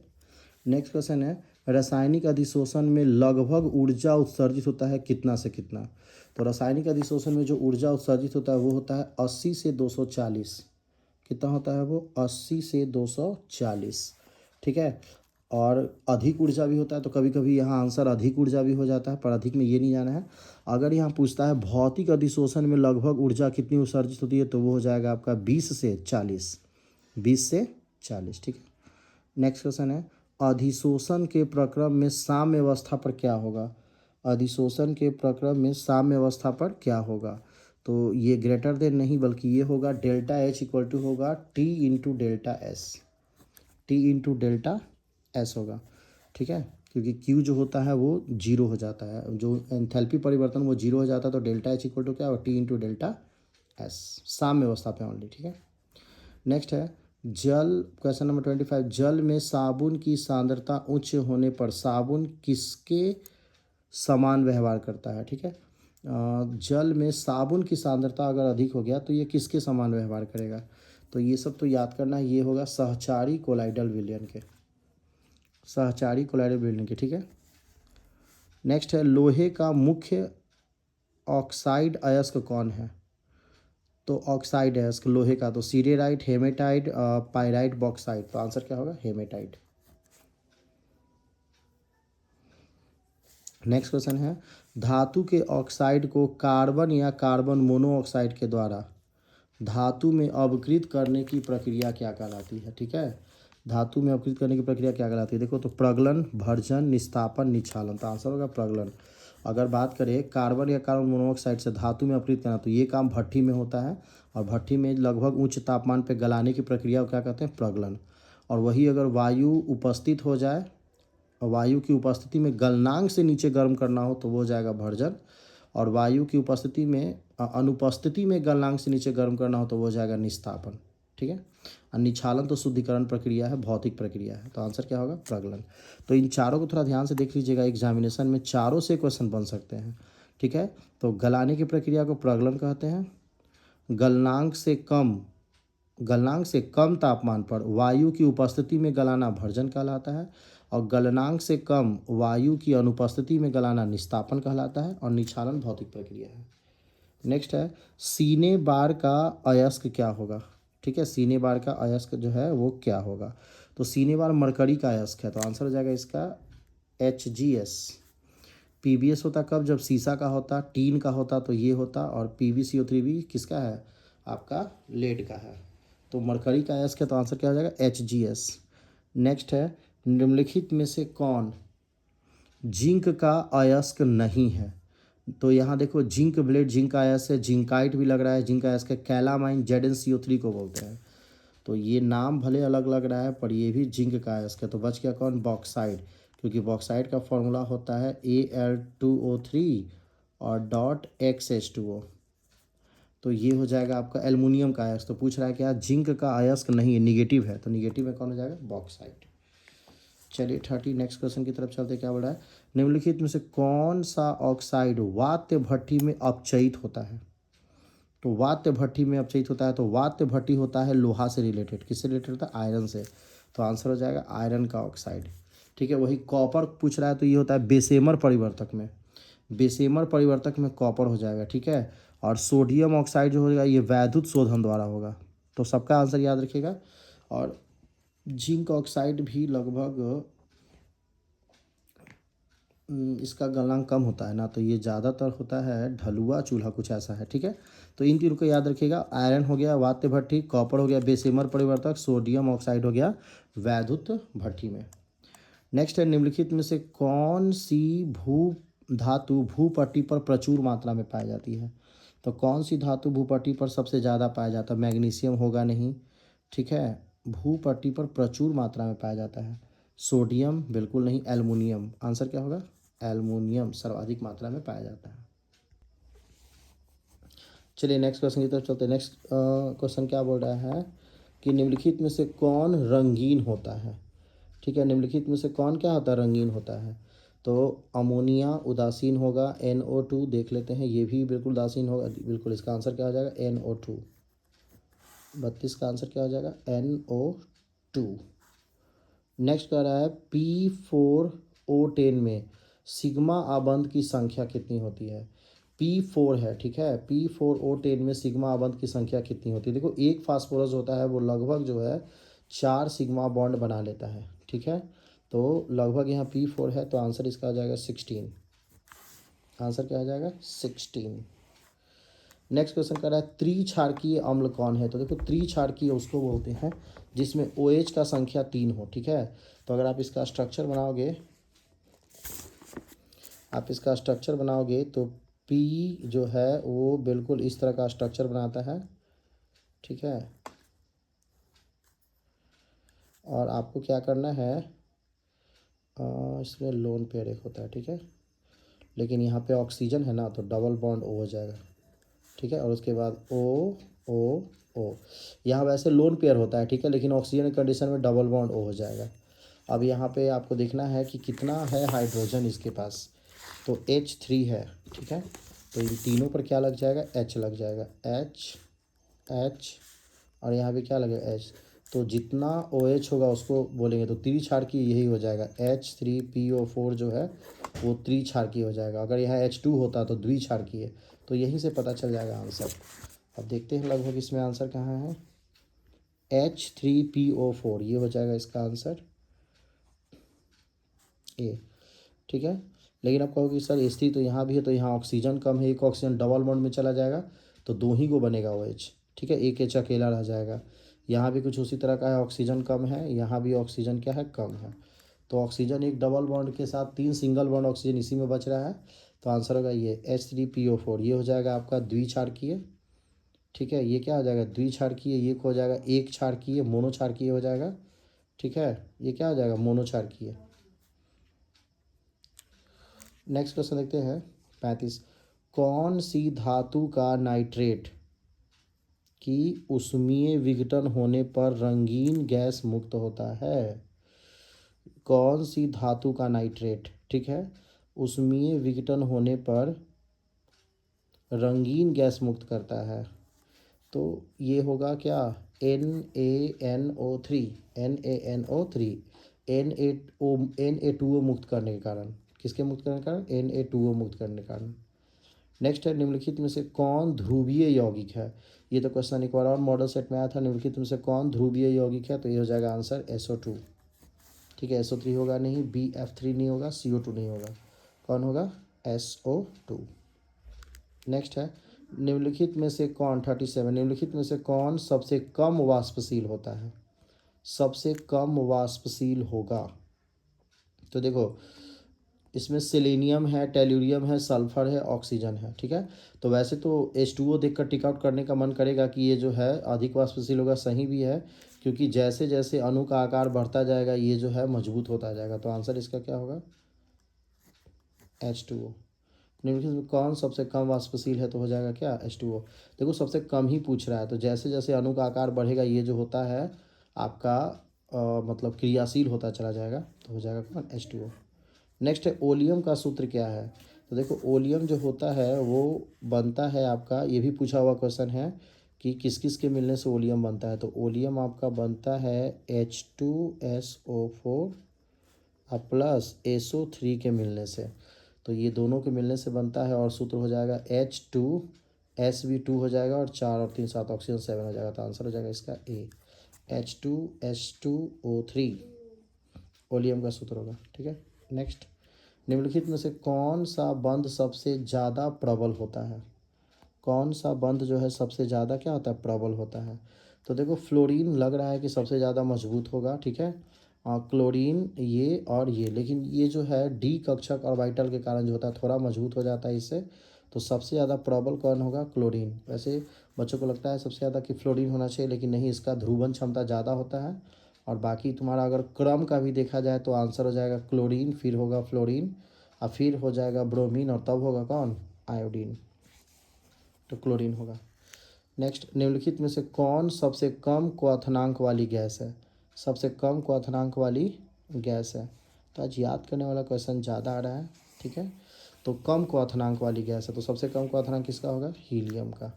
Speaker 1: नेक्स्ट क्वेश्चन है, रासायनिक अधिशोषण में लगभग ऊर्जा उत्सर्जित होता है कितना से कितना। तो रासायनिक अधिशोषण में जो ऊर्जा उत्सर्जित होता है वो होता है 80 से 240। कितना होता है वो, 80 से 240, ठीक है। और अधिक ऊर्जा भी होता है, तो कभी कभी यहाँ आंसर अधिक ऊर्जा भी हो जाता है, पर अधिक में ये नहीं जाना है। अगर यहाँ पूछता है भौतिक अधिशोषण में लगभग ऊर्जा कितनी उत्सर्जित होती है, तो वो हो जाएगा आपका 20 से 40, 20 से 40, ठीक है। नेक्स्ट क्वेश्चन है, अधिशोषण के प्रक्रम में साम्य अवस्था पर क्या होगा। अधिशोषण के प्रक्रम में साम्य अवस्था पर क्या होगा, तो ये ग्रेटर देन नहीं, बल्कि ये होगा डेल्टा H इक्वल टू होगा T into delta S, T into delta S होगा, ठीक है। क्योंकि Q जो होता है वो जीरो हो जाता है, जो एंथैल्पी परिवर्तन वो जीरो हो जाता है, तो डेल्टा H इक्वल टू क्या होगा, T इंटू डेल्टा S, साम्य अवस्था पे ओनली, ठीक है। नेक्स्ट है, जल, क्वेश्चन नंबर 25, जल में साबुन की सांद्रता उच्च होने पर साबुन किसके समान व्यवहार करता है, ठीक है। जल में साबुन की सांद्रता अगर अधिक हो गया तो ये किसके समान व्यवहार करेगा, तो ये सब तो याद करना है, ये होगा सहचारी कोलाइडल विलयन के, सहचारी कोलाइडल विलयन के, ठीक है। नेक्स्ट है, लोहे का मुख्य ऑक्साइड अयस्क कौन है। तो ऑक्साइड अयस्क लोहे का, तो सीडेराइट, हेमेटाइट, पायराइट, बॉक्साइट, तो आंसर क्या होगा, हेमेटाइट। नेक्स्ट क्वेश्चन है, धातु के ऑक्साइड को कार्बन या कार्बन मोनोऑक्साइड के द्वारा धातु में अवकृत करने की प्रक्रिया क्या कहलाती है, ठीक है। धातु में अवकृत करने की प्रक्रिया क्या कहलाती है, देखो तो प्रगलन, भर्जन, निस्तापन, निक्षालन, तो आंसर होगा प्रगलन। अगर बात करें कार्बन या कार्बन मोनोऑक्साइड से धातु में अवकृत करना, तो ये काम भट्ठी में होता है, और भट्ठी में लगभग उच्च तापमान पर गलाने की प्रक्रिया को क्या कहते हैं, प्रगलन। और वही अगर वायु उपस्थित हो जाए, और वायु की उपस्थिति में गलनांक से नीचे गर्म करना हो, तो वो हो जाएगा भर्जन। और वायु की उपस्थिति में अनुपस्थिति में गलनांक से नीचे गर्म करना हो, तो वो हो जाएगा निस्तापन, ठीक है। और निक्षालन तो शुद्धिकरण प्रक्रिया है, भौतिक प्रक्रिया है, तो आंसर क्या होगा, प्रगलन। तो इन चारों को थोड़ा ध्यान से देख लीजिएगा, एग्जामिनेशन में चारों से क्वेश्चन बन सकते हैं, ठीक है। तो गलाने की प्रक्रिया को प्रगलन कहते हैं। गलनांक से कम तापमान पर वायु की उपस्थिति में गलाना भर्जन कहलाता है, और गलनांक से कम वायु की अनुपस्थिति में गलाना निस्तापन कहलाता है, और निक्षालन भौतिक प्रक्रिया है। नेक्स्ट है, सीने बार का अयस्क क्या होगा, ठीक है। सीने बार का अयस्क जो है वो क्या होगा, तो सीने बार मरकरी का अयस्क है, तो आंसर हो जाएगा इसका HGS। PbS होता कब, जब शीशा का होता, टीन का होता तो ये होता, और PbCO3 भी किसका है, आपका लेड का है, तो मरकरी का अयस्क है, तो आंसर क्या हो जाएगा, HGS। नेक्स्ट है, निम्नलिखित में से कौन जिंक का अयस्क नहीं है, तो यहाँ देखो जिंक ब्लेड जिंक का अयस्क है, जिंकाइट भी लग रहा है जिंक का अयस्क है, कैलामाइन ZnCO3 को बोलते हैं, तो ये नाम भले अलग लग रहा है पर ये भी जिंक का अयस्क है। तो बच गया कौन, बॉक्साइड, क्योंकि बॉक्साइड का फॉर्मूला होता है Al2O3 और डॉट XH2O, तो ये हो जाएगा आपका एल्युमिनियम का अयस्क। तो पूछ रहा है क्या, जिंक का अयस्क नहीं है, निगेटिव है, तो निगेटिव में कौन हो जाएगा, बॉक्साइड। चलिए 30 नेक्स्ट क्वेश्चन की तरफ चलते, क्या बोला है, निम्नलिखित में से कौन सा ऑक्साइड वात्य भट्ठी में अपचयित होता है। तो वात्य भट्ठी में अपचयित होता है, तो वात्य भट्ठी होता है लोहा से रिलेटेड, किससे रिलेटेड होता है, आयरन से, तो आंसर हो जाएगा आयरन का ऑक्साइड, ठीक है। वही कॉपर पूछ रहा है, तो ये होता है बेसेमर परिवर्तक में, बेसेमर परिवर्तक में कॉपर हो जाएगा, ठीक है। और सोडियम ऑक्साइड जो होगा ये वैद्युत शोधन द्वारा होगा, तो सबका आंसर याद रखिएगा। और जिंक ऑक्साइड भी लगभग इसका गलनांक कम होता है ना, तो ये ज़्यादातर होता है ढलुआ चूल्हा, कुछ ऐसा है। ठीक है, तो इन तीनों को याद रखिएगा। आयरन हो गया वात्य भट्ठी, कॉपर हो गया बेसिमर परिवर्तक, सोडियम ऑक्साइड हो गया वैद्युत भट्ठी में। नेक्स्ट है, निम्नलिखित में से कौन सी भू धातु भूपट्टी पर प्रचुर मात्रा में पाई जाती है? तो कौन सी धातु भूपट्टी पर सबसे ज़्यादा पाया जाता है? मैग्नीशियम होगा नहीं। ठीक है, भूपट्टी पर प्रचुर मात्रा में पाया जाता है। सोडियम बिल्कुल नहीं। एल्युमिनियम, आंसर क्या होगा? एल्युमिनियम सर्वाधिक मात्रा में पाया जाता है। चलिए नेक्स्ट क्वेश्चन की तरफ चलते हैं। नेक्स्ट क्वेश्चन क्या बोल रहा है कि निम्नलिखित में से कौन रंगीन होता है? ठीक है, निम्नलिखित में से कौन क्या होता है? रंगीन होता है। तो अमोनिया उदासीन होगा। NO2 देख लेते हैं, ये भी बिल्कुल उदासीन होगा। बिल्कुल, इसका आंसर क्या हो जाएगा? NO2। 32 का आंसर क्या हो जाएगा? NO2। नेक्स्ट कह रहा है P4O10 में सिग्मा आबंध की संख्या कितनी होती है? P4 है, ठीक है, P4O10 में सिग्मा आबंध की संख्या कितनी होती है? देखो, एक फास्फोरस होता है वो लगभग जो है 4 सिग्मा बॉन्ड बना लेता है। ठीक है, तो लगभग यहाँ P4 है, तो आंसर इसका आ जाएगा 16। आंसर क्या आ जाएगा? 16। नेक्स्ट क्वेश्चन कर रहा है त्रिक्षारकीय अम्ल कौन है? तो देखो, त्रिक्षारकीय उसको बोलते हैं जिसमें OH का संख्या 3 हो। ठीक है, तो अगर आप इसका स्ट्रक्चर बनाओगे तो P जो है वो बिल्कुल इस तरह का स्ट्रक्चर बनाता है। ठीक है, और आपको क्या करना है, इसमें लोन पेयर एक होता है। ठीक है, लेकिन यहाँ पे ऑक्सीजन है ना, तो डबल बॉन्ड O हो जाएगा। ठीक है, और उसके बाद O यहाँ वैसे लोन पेयर होता है। ठीक है, लेकिन ऑक्सीजन की कंडीशन में डबल बॉन्ड O हो जाएगा। अब यहाँ पे आपको देखना है कि कितना है हाइड्रोजन इसके पास, तो H3 है। ठीक है, तो इन तीनों पर क्या लग जाएगा? H लग जाएगा। H और यहाँ पे क्या लगेगा? H। तो जितना OH होगा उसको बोलेंगे तो त्रिक्षारकीय यही हो जाएगा। H3PO4 जो है वो त्रिक्षारकीय हो जाएगा। अगर यहाँ H2 होता तो द्विक्षारकीय, तो यहीं से पता चल जाएगा आंसर। अब देखते हैं लगभग इसमें आंसर कहाँ है। H3PO4 ये हो जाएगा इसका आंसर ए। ठीक है, लेकिन आप कहोगे सर H3 तो यहाँ भी है, तो यहाँ ऑक्सीजन कम है, एक ऑक्सीजन डबल बॉन्ड में चला जाएगा तो दो ही को बनेगा OH। ठीक है, एक H अकेला रह जाएगा। यहाँ भी कुछ उसी तरह का है, ऑक्सीजन कम है, यहाँ भी ऑक्सीजन क्या है? कम है। तो ऑक्सीजन एक डबल बॉन्ड के साथ 3 सिंगल बॉन्ड ऑक्सीजन इसी में बच रहा है, तो आंसर होगा ये H3PO4। ये हो जाएगा आपका द्विक्षारकीय। ठीक है, ये क्या हो जाएगा? द्विक्षारकीय। ये हो जाएगा एक क्षारकीय, मोनोक्षारकीय हो जाएगा। ठीक है, ये क्या हो जाएगा? मोनोक्षारकीय। नेक्स्ट क्वेश्चन देखते हैं 35। कौन सी धातु का नाइट्रेट की ऊष्मीय विघटन होने पर रंगीन गैस मुक्त होता है? कौन सी धातु का नाइट्रेट, ठीक है, ऊष्मीय विघटन होने पर रंगीन गैस मुक्त करता है? तो ये होगा क्या? NaNO3। NaNO3 Na2O मुक्त करने के कारण, किसके मुक्त करने के कारण? Na2O मुक्त करने के कारण। नेक्स्ट है, निम्नलिखित में से कौन ध्रुवीय यौगिक है? ये तो क्वेश्चन एक बार और मॉडल सेट में आया था। निम्नलिखित में से कौन ध्रुवीय यौगिक है? तो ये हो जाएगा आंसर SO2। ठीक है, SO3 होगा नहीं, BF3 नहीं होगा, CO2 नहीं होगा, कौन होगा? SO2। नेक्स्ट है, निम्नलिखित में से कौन 37 निम्नलिखित में से कौन सबसे कम वाष्पशील होता है? सबसे कम वाष्पशील होगा, तो देखो इसमें सेलेनियम है, टेल्यूरियम है, सल्फर है, ऑक्सीजन है। ठीक है, तो वैसे तो H2O देखकर टिक आउट करने का मन करेगा कि ये जो है अधिक वाष्पशील होगा, सही भी है, क्योंकि जैसे जैसे अणु का आकार बढ़ता जाएगा ये जो है मजबूत होता जाएगा। तो आंसर इसका क्या होगा? H2O। निम्नलिखित में कौन सबसे कम वाष्पशील है? तो हो जाएगा क्या? H2O। देखो, सबसे कम ही पूछ रहा है, तो जैसे जैसे अणु का आकार बढ़ेगा ये जो होता है आपका मतलब क्रियाशील होता चला जाएगा, तो हो जाएगा कौन? H2O। नेक्स्ट है, ओलियम का सूत्र क्या है? तो देखो, ओलियम जो होता है वो बनता है आपका, ये भी पूछा हुआ क्वेश्चन है कि किस किस के मिलने से ओलियम बनता है। तो ओलियम आपका बनता है H2SO4 प्लस SO3 के मिलने से। तो ये दोनों के मिलने से बनता है, और सूत्र हो जाएगा H2SB2 हो जाएगा, और 4 और 3 7 ऑक्सीजन 7 हो जाएगा। तो आंसर हो जाएगा इसका A, H2S2O3 ओलियम का सूत्र होगा। ठीक है, नेक्स्ट निम्नलिखित में से कौन सा बंध सबसे ज़्यादा प्रबल होता है? कौन सा बंध जो है सबसे ज़्यादा क्या होता है, प्रबल होता है? तो देखो फ्लोरीन लग रहा है कि सबसे ज़्यादा मजबूत होगा, ठीक है। क्लोरीन ये और ये, लेकिन ये जो है डी कक्षक ऑर्बिटल के कारण जो होता है थोड़ा मजबूत हो जाता है इससे। तो सबसे ज़्यादा प्रबल कौन होगा? क्लोरीन। वैसे बच्चों को लगता है सबसे ज़्यादा कि फ्लोरीन होना चाहिए, लेकिन नहीं, इसका ध्रुवन क्षमता ज़्यादा होता है। और बाकी तुम्हारा अगर क्रम का भी देखा जाए तो आंसर हो जाएगा क्लोरीन, फिर होगा फ्लोरीन, और फिर हो जाएगा ब्रोमीन, और तब होगा कौन? आयोडीन। तो क्लोरीन होगा। नेक्स्ट, निम्नलिखित में से कौन सबसे कम क्वथनांक वाली गैस है? सबसे कम क्वथनांक वाली गैस है। तो आज याद करने वाला क्वेश्चन ज़्यादा आ रहा है, ठीक है। तो कम क्वथनांक वाली गैस है, तो सबसे कम क्वथनांक किसका होगा? हीलियम का,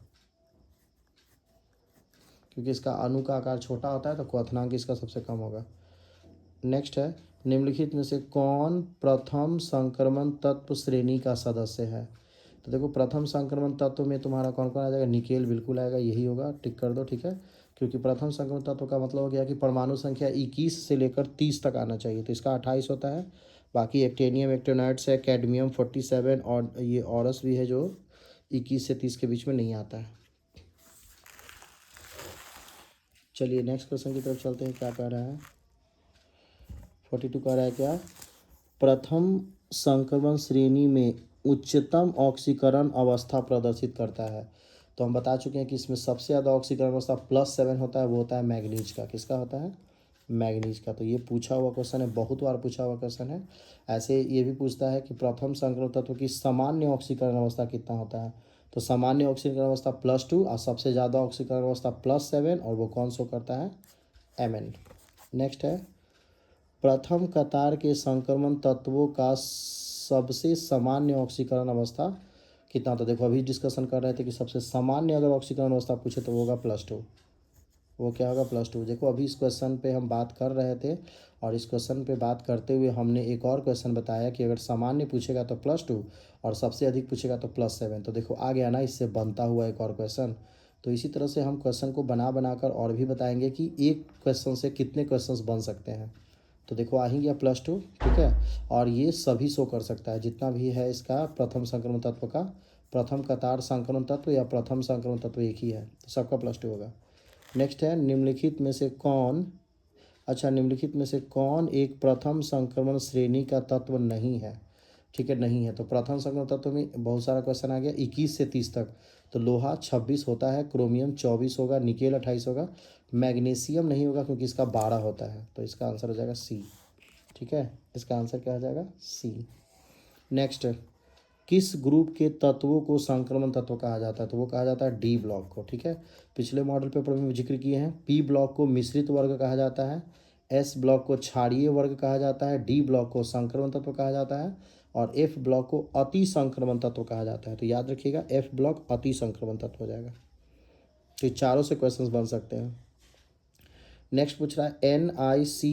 Speaker 1: क्योंकि इसका अणु का आकार छोटा होता है तो क्वथनांक इसका सबसे कम होगा। नेक्स्ट है, निम्नलिखित में से कौन प्रथम संक्रमण तत्व श्रेणी का सदस्य है? तो देखो प्रथम संक्रमण तत्व में तुम्हारा कौन कौन आ जाएगा? निकेल बिल्कुल आएगा, यही होगा, टिक कर दो, ठीक है। क्योंकि प्रथम संक्रमण तत्व का मतलब हो गया कि परमाणु संख्या 21 से लेकर 30 तक आना चाहिए, तो इसका 28 होता है। बाकी एक्टेनियम एक्टेनॉइड्स है, कैडमियम 47, और ये ऑरस भी है जो 21 से 30 के बीच में नहीं आता है। चलिए नेक्स्ट क्वेश्चन की तरफ चलते हैं, क्या कह रहा है? 42 कह रहा है क्या? प्रथम संक्रमण श्रेणी में उच्चतम ऑक्सीकरण अवस्था प्रदर्शित करता है। तो हम बता चुके हैं कि इसमें सबसे ज़्यादा ऑक्सीकरण अवस्था +7 होता है, वो होता है मैग्नीज का। किसका होता है? मैग्नीज का। तो ये पूछा हुआ क्वेश्चन है, बहुत बार पूछा हुआ क्वेश्चन है। ऐसे ये भी पूछता है कि प्रथम संक्रमण तत्व की सामान्य ऑक्सीकरण अवस्था कितना होता है? तो सामान्य ऑक्सीकरण अवस्था +2, और सबसे ज़्यादा ऑक्सीकरण अवस्था +7, और वो कौन शो करता है? Mn। नेक्स्ट है, प्रथम कतार के संक्रमण तत्वों का सबसे सामान्य ऑक्सीकरण अवस्था कितना? तो देखो अभी डिस्कशन कर रहे थे कि सबसे सामान्य अगर ऑक्सीकरण अवस्था पूछे तो वो होगा +2। वो क्या होगा? +2। देखो अभी इस क्वेश्चन पे हम बात कर रहे थे, और इस क्वेश्चन पे बात करते हुए हमने एक और क्वेश्चन बताया कि अगर सामान्य पूछेगा तो +2, और सबसे अधिक पूछेगा तो +7। तो देखो आ गया ना इससे बनता हुआ एक और क्वेश्चन। तो इसी तरह से हम क्वेश्चन को बना बनाकर और भी बताएंगे कि एक क्वेश्चन से कितने क्वेश्चंस बन सकते हैं। तो देखो आ ही गया +2, ठीक है। और ये सभी शो कर सकता है, जितना भी है इसका प्रथम संक्रमण तत्व का, प्रथम कतार संक्रमण तत्व या प्रथम संक्रमण तत्व एक ही है, तो सबका +2 होगा। नेक्स्ट है, निम्नलिखित में से कौन, अच्छा निम्नलिखित में से कौन एक प्रथम संक्रमण श्रेणी का तत्व नहीं है? ठीक है, नहीं है। तो प्रथम संक्रमण तत्व में बहुत सारा क्वेश्चन आ गया, 21 से 30 तक। तो लोहा 26 होता है, क्रोमियम 24 होगा, निकेल 28 होगा, मैग्नीशियम नहीं होगा क्योंकि इसका 12 होता है। तो इसका आंसर हो जाएगा सी, ठीक है। इसका आंसर क्या हो जाएगा? सी। नेक्स्ट, किस ग्रुप के तत्वों को संक्रमण तत्व कहा जाता है? तो वो कहा जाता है डी ब्लॉक को, ठीक है। पिछले मॉडल पेपर में जिक्र किए हैं। पी ब्लॉक को मिश्रित वर्ग कहा जाता है, एस ब्लॉक को क्षारीय वर्ग कहा जाता है, डी ब्लॉक को संक्रमण तत्व कहा जाता है, और एफ ब्लॉक को अति संक्रमण तत्व कहा जाता है। तो याद रखिएगा एफ ब्लॉक अति संक्रमण तत्व हो जाएगा। तो ये चारों से क्वेश्चंस बन सकते हैं। नेक्स्ट पूछ रहा है NiC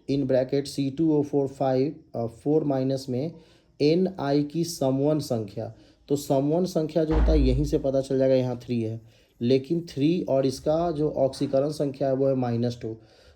Speaker 1: in bracket C2O4 4 minus में Ni की समवन संख्या। तो समवन संख्या जो होता है यहीं से पता चल जाएगा, यहाँ 3 है, लेकिन 3 और इसका जो ऑक्सीकरण संख्या है वो है -2।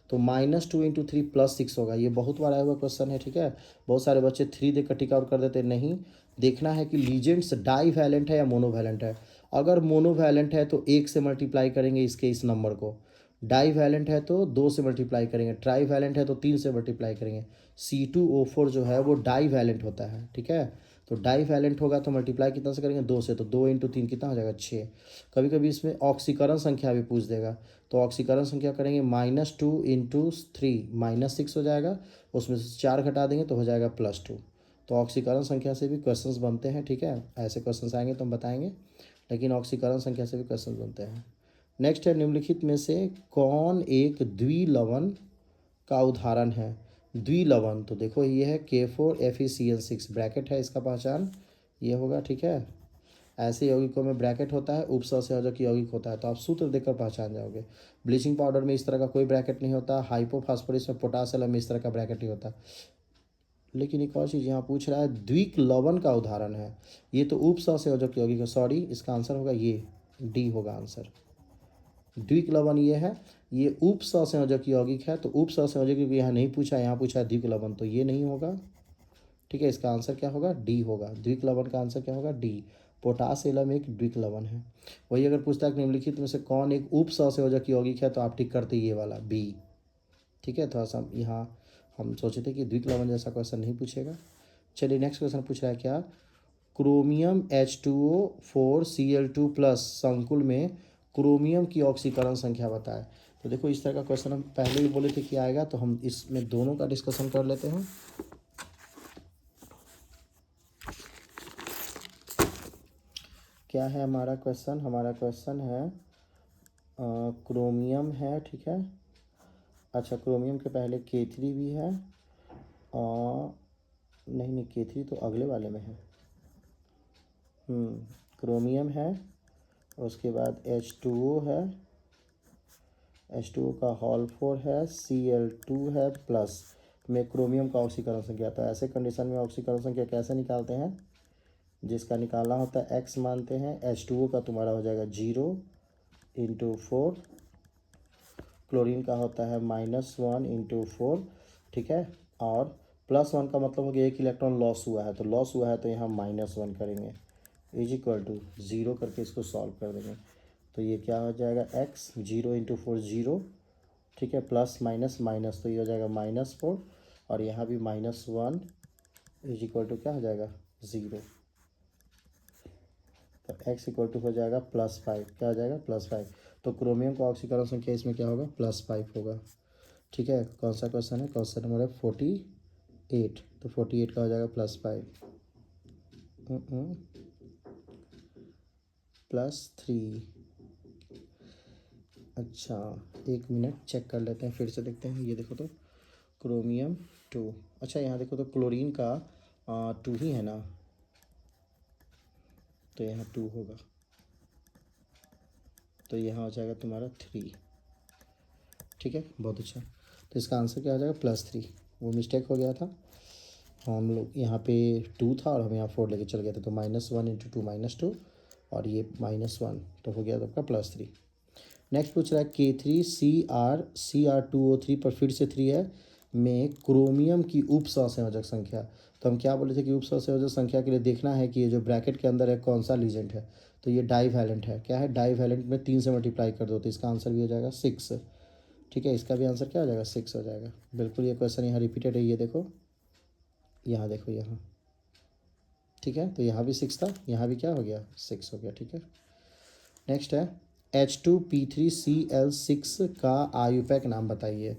Speaker 1: तो -2 × 3 +6 होगा। ये बहुत बार आया हुआ क्वेश्चन है, ठीक है। बहुत सारे बच्चे 3 देकर टिक आउट कर देते, नहीं, देखना है कि लीजेंड्स डाई वैलेंट है या मोनोवैलेंट है। अगर मोनोवैलेंट है तो 1 से मल्टीप्लाई करेंगे इसके इस नंबर को, डाई वैलेंट है तो 2 से मल्टीप्लाई करेंगे, ट्राई वैलेंट है तो 3 से मल्टीप्लाई करेंगे। C2O4 जो है वो डाई वैलेंट होता है, ठीक है। तो डाई वैलेंट होगा तो मल्टीप्लाई कितना से करेंगे? 2 से। तो 2 × 3 कितना हो जाएगा? 6। कभी कभी इसमें ऑक्सीकरण संख्या भी पूछ देगा, तो ऑक्सीकरण संख्या करेंगे -2 × 3 -6 हो जाएगा, उसमें से 4 घटा देंगे तो हो जाएगा +2। तो ऑक्सीकरण संख्या से भी क्वेश्चंस बनते हैं, ठीक है। ऐसे क्वेश्चंस आएंगे तो हम बताएंगे, लेकिन ऑक्सीकरण संख्या से भी क्वेश्चन बनते हैं। नेक्स्ट है, निम्नलिखित में से कौन एक द्विलवण का उदाहरण है? द्विलवण, तो देखो ये है K4FeCl6, ब्रैकेट है इसका पहचान ये होगा, ठीक है। ऐसे यौगिकों में ब्रैकेट होता है, उपसंयोजक यौगिक होता है, तो आप सूत्र देकर पहचान जाओगे। ब्लीचिंग पाउडर में इस तरह का कोई ब्रैकेट नहीं होता, हाइपोफॉस्फोरस में पोटासियम में इस तरह का ब्रैकेट ही होता। लेकिन एक और चीज़ यहाँ पूछ रहा है, द्विलवण का उदाहरण है, ये तो उपसंयोजक यौगिक है, सॉरी, इसका आंसर होगा ये, डी होगा आंसर। द्विलवण ये है, ये उपसंयोजक यौगिक है, तो उपसंयोजक यौगिक यहाँ नहीं पूछा, यहाँ पूछा है द्विलवण, तो ये नहीं होगा, ठीक है, इसका आंसर क्या होगा, डी होगा। द्विक लवण का आंसर क्या होगा, डी। पोटास एलम एक द्विक लवण है। वही अगर पूछता है निम्नलिखित में से कौन एक उप सहसंयोजक यौगिक है, तो आप टिक करते ये वाला बी। ठीक है, थोड़ा सा यहाँ हम सोचे थे कि द्विक लवण जैसा क्वेश्चन नहीं पूछेगा। चलिए नेक्स्ट क्वेश्चन पूछ रहा है क्या, क्रोमियम H2O4Cl2 प्लस संकुल में क्रोमियम की ऑक्सीकरण संख्या बताएं। तो देखो इस तरह का क्वेश्चन हम पहले ही बोले थे कि आएगा, तो हम इसमें दोनों का डिस्कशन कर लेते हैं। क्या है हमारा क्वेश्चन, हमारा क्वेश्चन है क्रोमियम है, ठीक है। अच्छा, क्रोमियम के पहले K3 भी है, और नहीं K3 तो अगले वाले में है। क्रोमियम है, उसके बाद H2O है, H2O का होल 4 है, Cl2 है प्लस में क्रोमियम का ऑक्सीकरण संख्या। तो ऐसे कंडीशन में ऑक्सीकरण संख्या कैसे निकालते हैं, जिसका निकालना होता है x मानते हैं। H2O का तुम्हारा हो जाएगा 0 × 4, क्लोरीन का होता है -1 × 4, ठीक है। और +1 का मतलब हो गया एक इलेक्ट्रॉन लॉस हुआ है, तो लॉस हुआ है तो यहाँ -1 करेंगे, = 0 करके इसको सॉल्व कर देंगे। तो ये क्या हो जाएगा, x 0 × 4 0, ठीक है, प्लस माइनस माइनस, तो ये हो जाएगा -4, और यहाँ भी -1 = क्या हो जाएगा, 0। तो x = हो जाएगा +5, क्या हो जाएगा, +5। तो क्रोमियम का ऑक्सीकरण संख्या इसमें क्या होगा, +5 होगा। ठीक है, कौन सा क्वेश्चन है, क्वेश्चन नंबर है 48। तो 48 का हो जाएगा +5 +3। अच्छा, 1 मिनट चेक कर लेते हैं, फिर से देखते हैं। ये देखो तो क्रोमियम 2, अच्छा यहाँ देखो तो क्लोरीन का 2 ही है ना, तो यहाँ 2 होगा, तो यहाँ हो जाएगा तुम्हारा 3। ठीक है, बहुत अच्छा। तो इसका आंसर क्या हो जाएगा, +3। वो मिस्टेक हो गया था, हम लोग यहाँ पे 2 था और हम यहाँ 4 लेके चल गए थे, तो -1 × 2 -2, और ये -1, तो हो गया तो आपका +3। नेक्स्ट पूछ रहा है K3CrCr2O3 पर फिर से 3 है में क्रोमियम की उप सहसंयोजक संख्या। तो हम क्या बोले थे कि उप सहसंयोजक संख्या के लिए देखना है कि ये जो ब्रैकेट के अंदर है कौन सा लीजेंट है। तो ये डाईवैलेंट है, क्या है, डाईवैलेंट में 3 से मल्टीप्लाई कर दो, तो इसका आंसर भी हो जाएगा 6। ठीक है, इसका भी आंसर क्या हो जाएगा, 6 हो जाएगा। बिल्कुल ये क्वेश्चन यहाँ रिपीटेड है, ये देखो, यहाँ देखो यहाँ, ठीक है। तो यहाँ भी 6 था, यहाँ भी क्या हो गया, 6 हो गया। ठीक है, नेक्स्ट है H2P3Cl6 का आयुपैक नाम बताइए।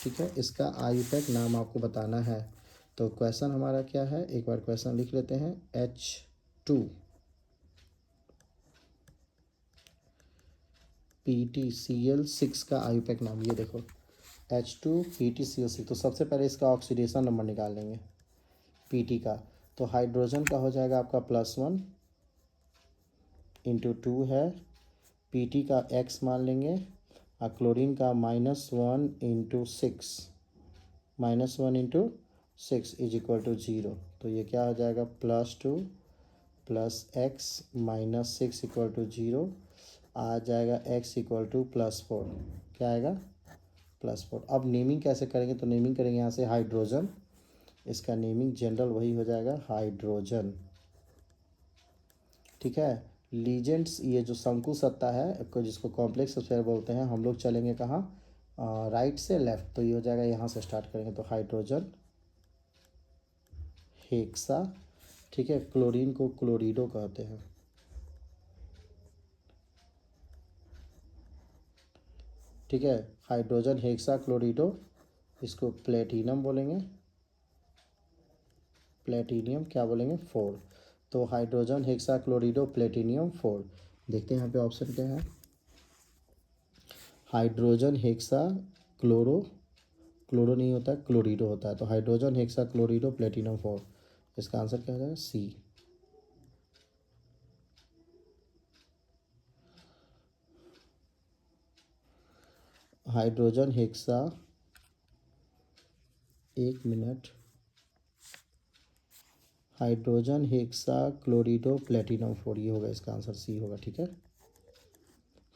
Speaker 1: ठीक है, इसका आयुपैक नाम आपको बताना है। तो क्वेश्चन हमारा क्या है, एक बार क्वेश्चन लिख लेते हैं। H2PTCl6 का आयुपैक नाम, ये देखो H2PTCl6। तो सबसे पहले इसका ऑक्सीडेशन नंबर निकाल लेंगे पीटी का। तो हाइड्रोजन का हो जाएगा आपका +1 × 2 है, पीटी का x मान लेंगे, और क्लोरीन का -1 × 6, -1 × 6 = 0। तो ये क्या हो जाएगा, +2 + x - 6 = 0, आ जाएगा x = +4। क्या आएगा, +4। अब नेमिंग कैसे करेंगे, तो नेमिंग करेंगे यहाँ से हाइड्रोजन, इसका नेमिंग जनरल वही हो जाएगा हाइड्रोजन। ठीक है, लीजेंड्स, ये जो शंकु सत्ता है को जिसको कॉम्प्लेक्स सब्सटेंस बोलते हैं, हम लोग चलेंगे कहाँ, राइट से लेफ्ट, तो ये हो जाएगा, यहाँ से स्टार्ट करेंगे। तो हाइड्रोजन हेक्सा, ठीक है, क्लोरीन को क्लोरिडो कहते हैं। ठीक है, हाइड्रोजन हेक्सा क्लोरिडो, इसको प्लेटिनम बोलेंगे, प्लेटिनियम क्या बोलेंगे, 4। तो हाइड्रोजन हेक्सा क्लोरिडो प्लेटिनियम 4। देखते हैं यहाँ पे ऑप्शन क्या है, हाइड्रोजन हेक्सा क्लोरो, क्लोरो नहीं होता है, क्लोरिडो होता है। तो हाइड्रोजन हेक्सा क्लोरिडो प्लेटिनम 4, इसका आंसर क्या हो जाएगा, C. Hydrogen hexa, 1 minute, hydrogen hexa chlorido platinum 4, ये होगा, इसका आंसर सी होगा। ठीक है,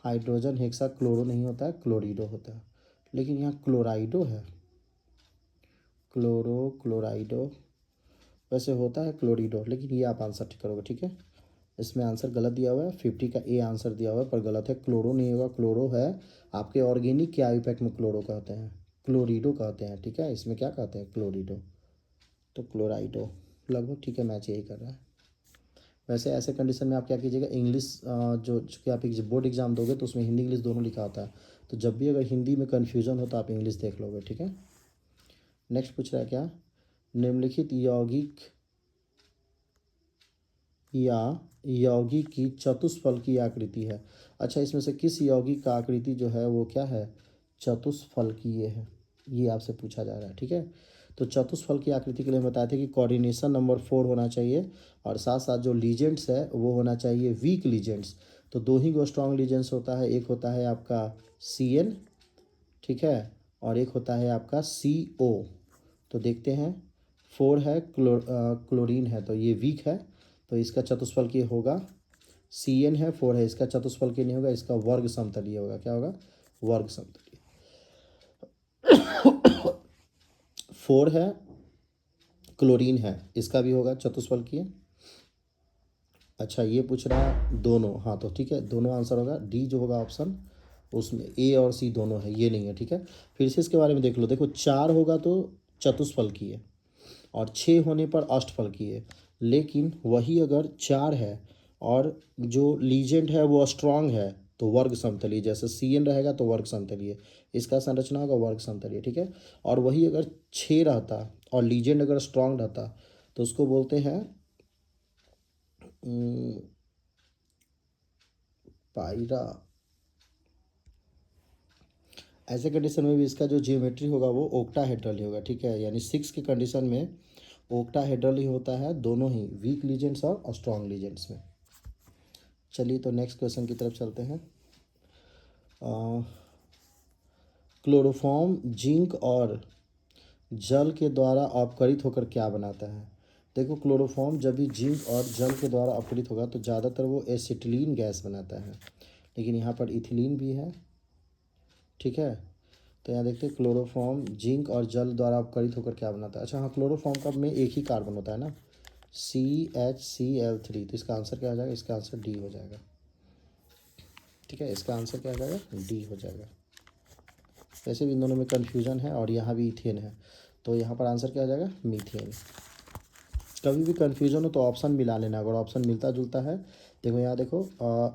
Speaker 1: हाइड्रोजन हेक्सा क्लोरो नहीं होता है, क्लोरिडो होता है, लेकिन यहाँ क्लोराइडो है, क्लोरो क्लोराइडो, वैसे होता है क्लोरिडो, लेकिन ये आप आंसर ठीक करोगे, ठीक है। इसमें आंसर गलत दिया हुआ है, 50 का ए आंसर दिया हुआ है पर गलत है, क्लोरो नहीं होगा, क्लोरो है आपके ऑर्गेनिक के आयु पैक में क्लोरो कहते हैं, क्लोरिडो कहते हैं, ठीक है। इसमें क्या कहते हैं, क्लोरिडो, तो क्लोराइडो लगभग ठीक है, मैच यही कर रहा है। वैसे ऐसे कंडीशन में आप क्या कीजिएगा, इंग्लिश जो चूँकि आप एक बोर्ड एग्जाम दोगे तो उसमें हिंदी इंग्लिश दोनों लिखा होता है, तो जब भी अगर हिंदी में कन्फ्यूजन हो तो आप इंग्लिश देख लोगे, ठीक है। नेक्स्ट पूछ रहा है क्या, निम्नलिखित यौगिक या यौगिक की चतुष्फल की आकृति है। अच्छा, इसमें से किस यौगिक का आकृति जो है वो क्या है, चतुष्फल की ये है, ये आपसे पूछा जा रहा है, ठीक है। तो चतुष्फल की आकृति के लिए हम बताए थे कि कोऑर्डिनेशन नंबर 4 होना चाहिए और साथ साथ जो लीजेंड्स है वो होना चाहिए वीक लीजेंड्स। तो दो ही गो स्ट्रॉन्ग लीजेंड्स होता है, एक होता है आपका CN, ठीक है, और एक होता है आपका CO। तो देखते हैं, 4 है क्लोरीन है तो ये वीक है, तो इसका चतुष्फल की होगा, CN है, 4 है, इसका चतुष्फल की नहीं होगा, इसका वर्ग समतलीय होगा, क्या होगा, वर्ग समतलीय। 4 है क्लोरीन है, इसका भी होगा चतुष्फल की। अच्छा, ये पूछ रहा है दोनों, हाँ तो ठीक है, दोनों आंसर होगा, डी जो होगा ऑप्शन, उसमें A और C दोनों है, ये नहीं है, ठीक है। फिर से इसके बारे में देख लो, देखो 4 होगा तो चतुष्फल की है और 6 होने पर अष्टफल की है, लेकिन वही अगर 4 है और जो लीजेंड है वो स्ट्रांग है तो वर्ग समतलीय, जैसे CN रहेगा तो वर्ग समतलीय, इसका संरचना होगा वर्ग समतलीय, ठीक है। और वही अगर 6 रहता और लीजेंड अगर स्ट्रांग रहता तो उसको बोलते हैं पायरा। ऐसे कंडीशन में भी इसका जो जियोमेट्री होगा वो ओक्टाहेड्रल ही होगा, ठीक है, यानी 6 की कंडीशन में ओक्टाहेड्रल ही होता है, दोनों ही वीक लीजेंड्स और स्ट्रॉन्ग लीजेंड्स में। चलिए तो नेक्स्ट क्वेश्चन की तरफ चलते हैं। क्लोरोफॉर्म जिंक और जल के द्वारा अपघटित होकर क्या बनाता है। देखो, क्लोरोफॉर्म जब भी जिंक और जल के द्वारा अपघटित होगा तो ज़्यादातर वो एसिटिलीन गैस बनाता है, लेकिन यहाँ पर इथिलीन भी है, ठीक है। तो यहाँ देखते हैं क्लोरोफॉर्म जिंक और जल द्वारा अपघटित होकर क्या बनाता है। अच्छा हाँ, क्लोरोफॉर्म का में एक ही कार्बन होता है ना, CHCl3, तो इसका आंसर क्या हो जाएगा, इसका आंसर डी हो जाएगा, ठीक है, इसका आंसर क्या हो जाएगा, डी हो जाएगा। वैसे भी इन दोनों में कन्फ्यूजन है और यहाँ भी इथेन है, तो यहाँ पर आंसर क्या हो जाएगा, मीथेन। कभी भी कन्फ्यूजन हो तो ऑप्शन मिला लेना, अगर ऑप्शन मिलता जुलता है, देखो यहाँ देखो,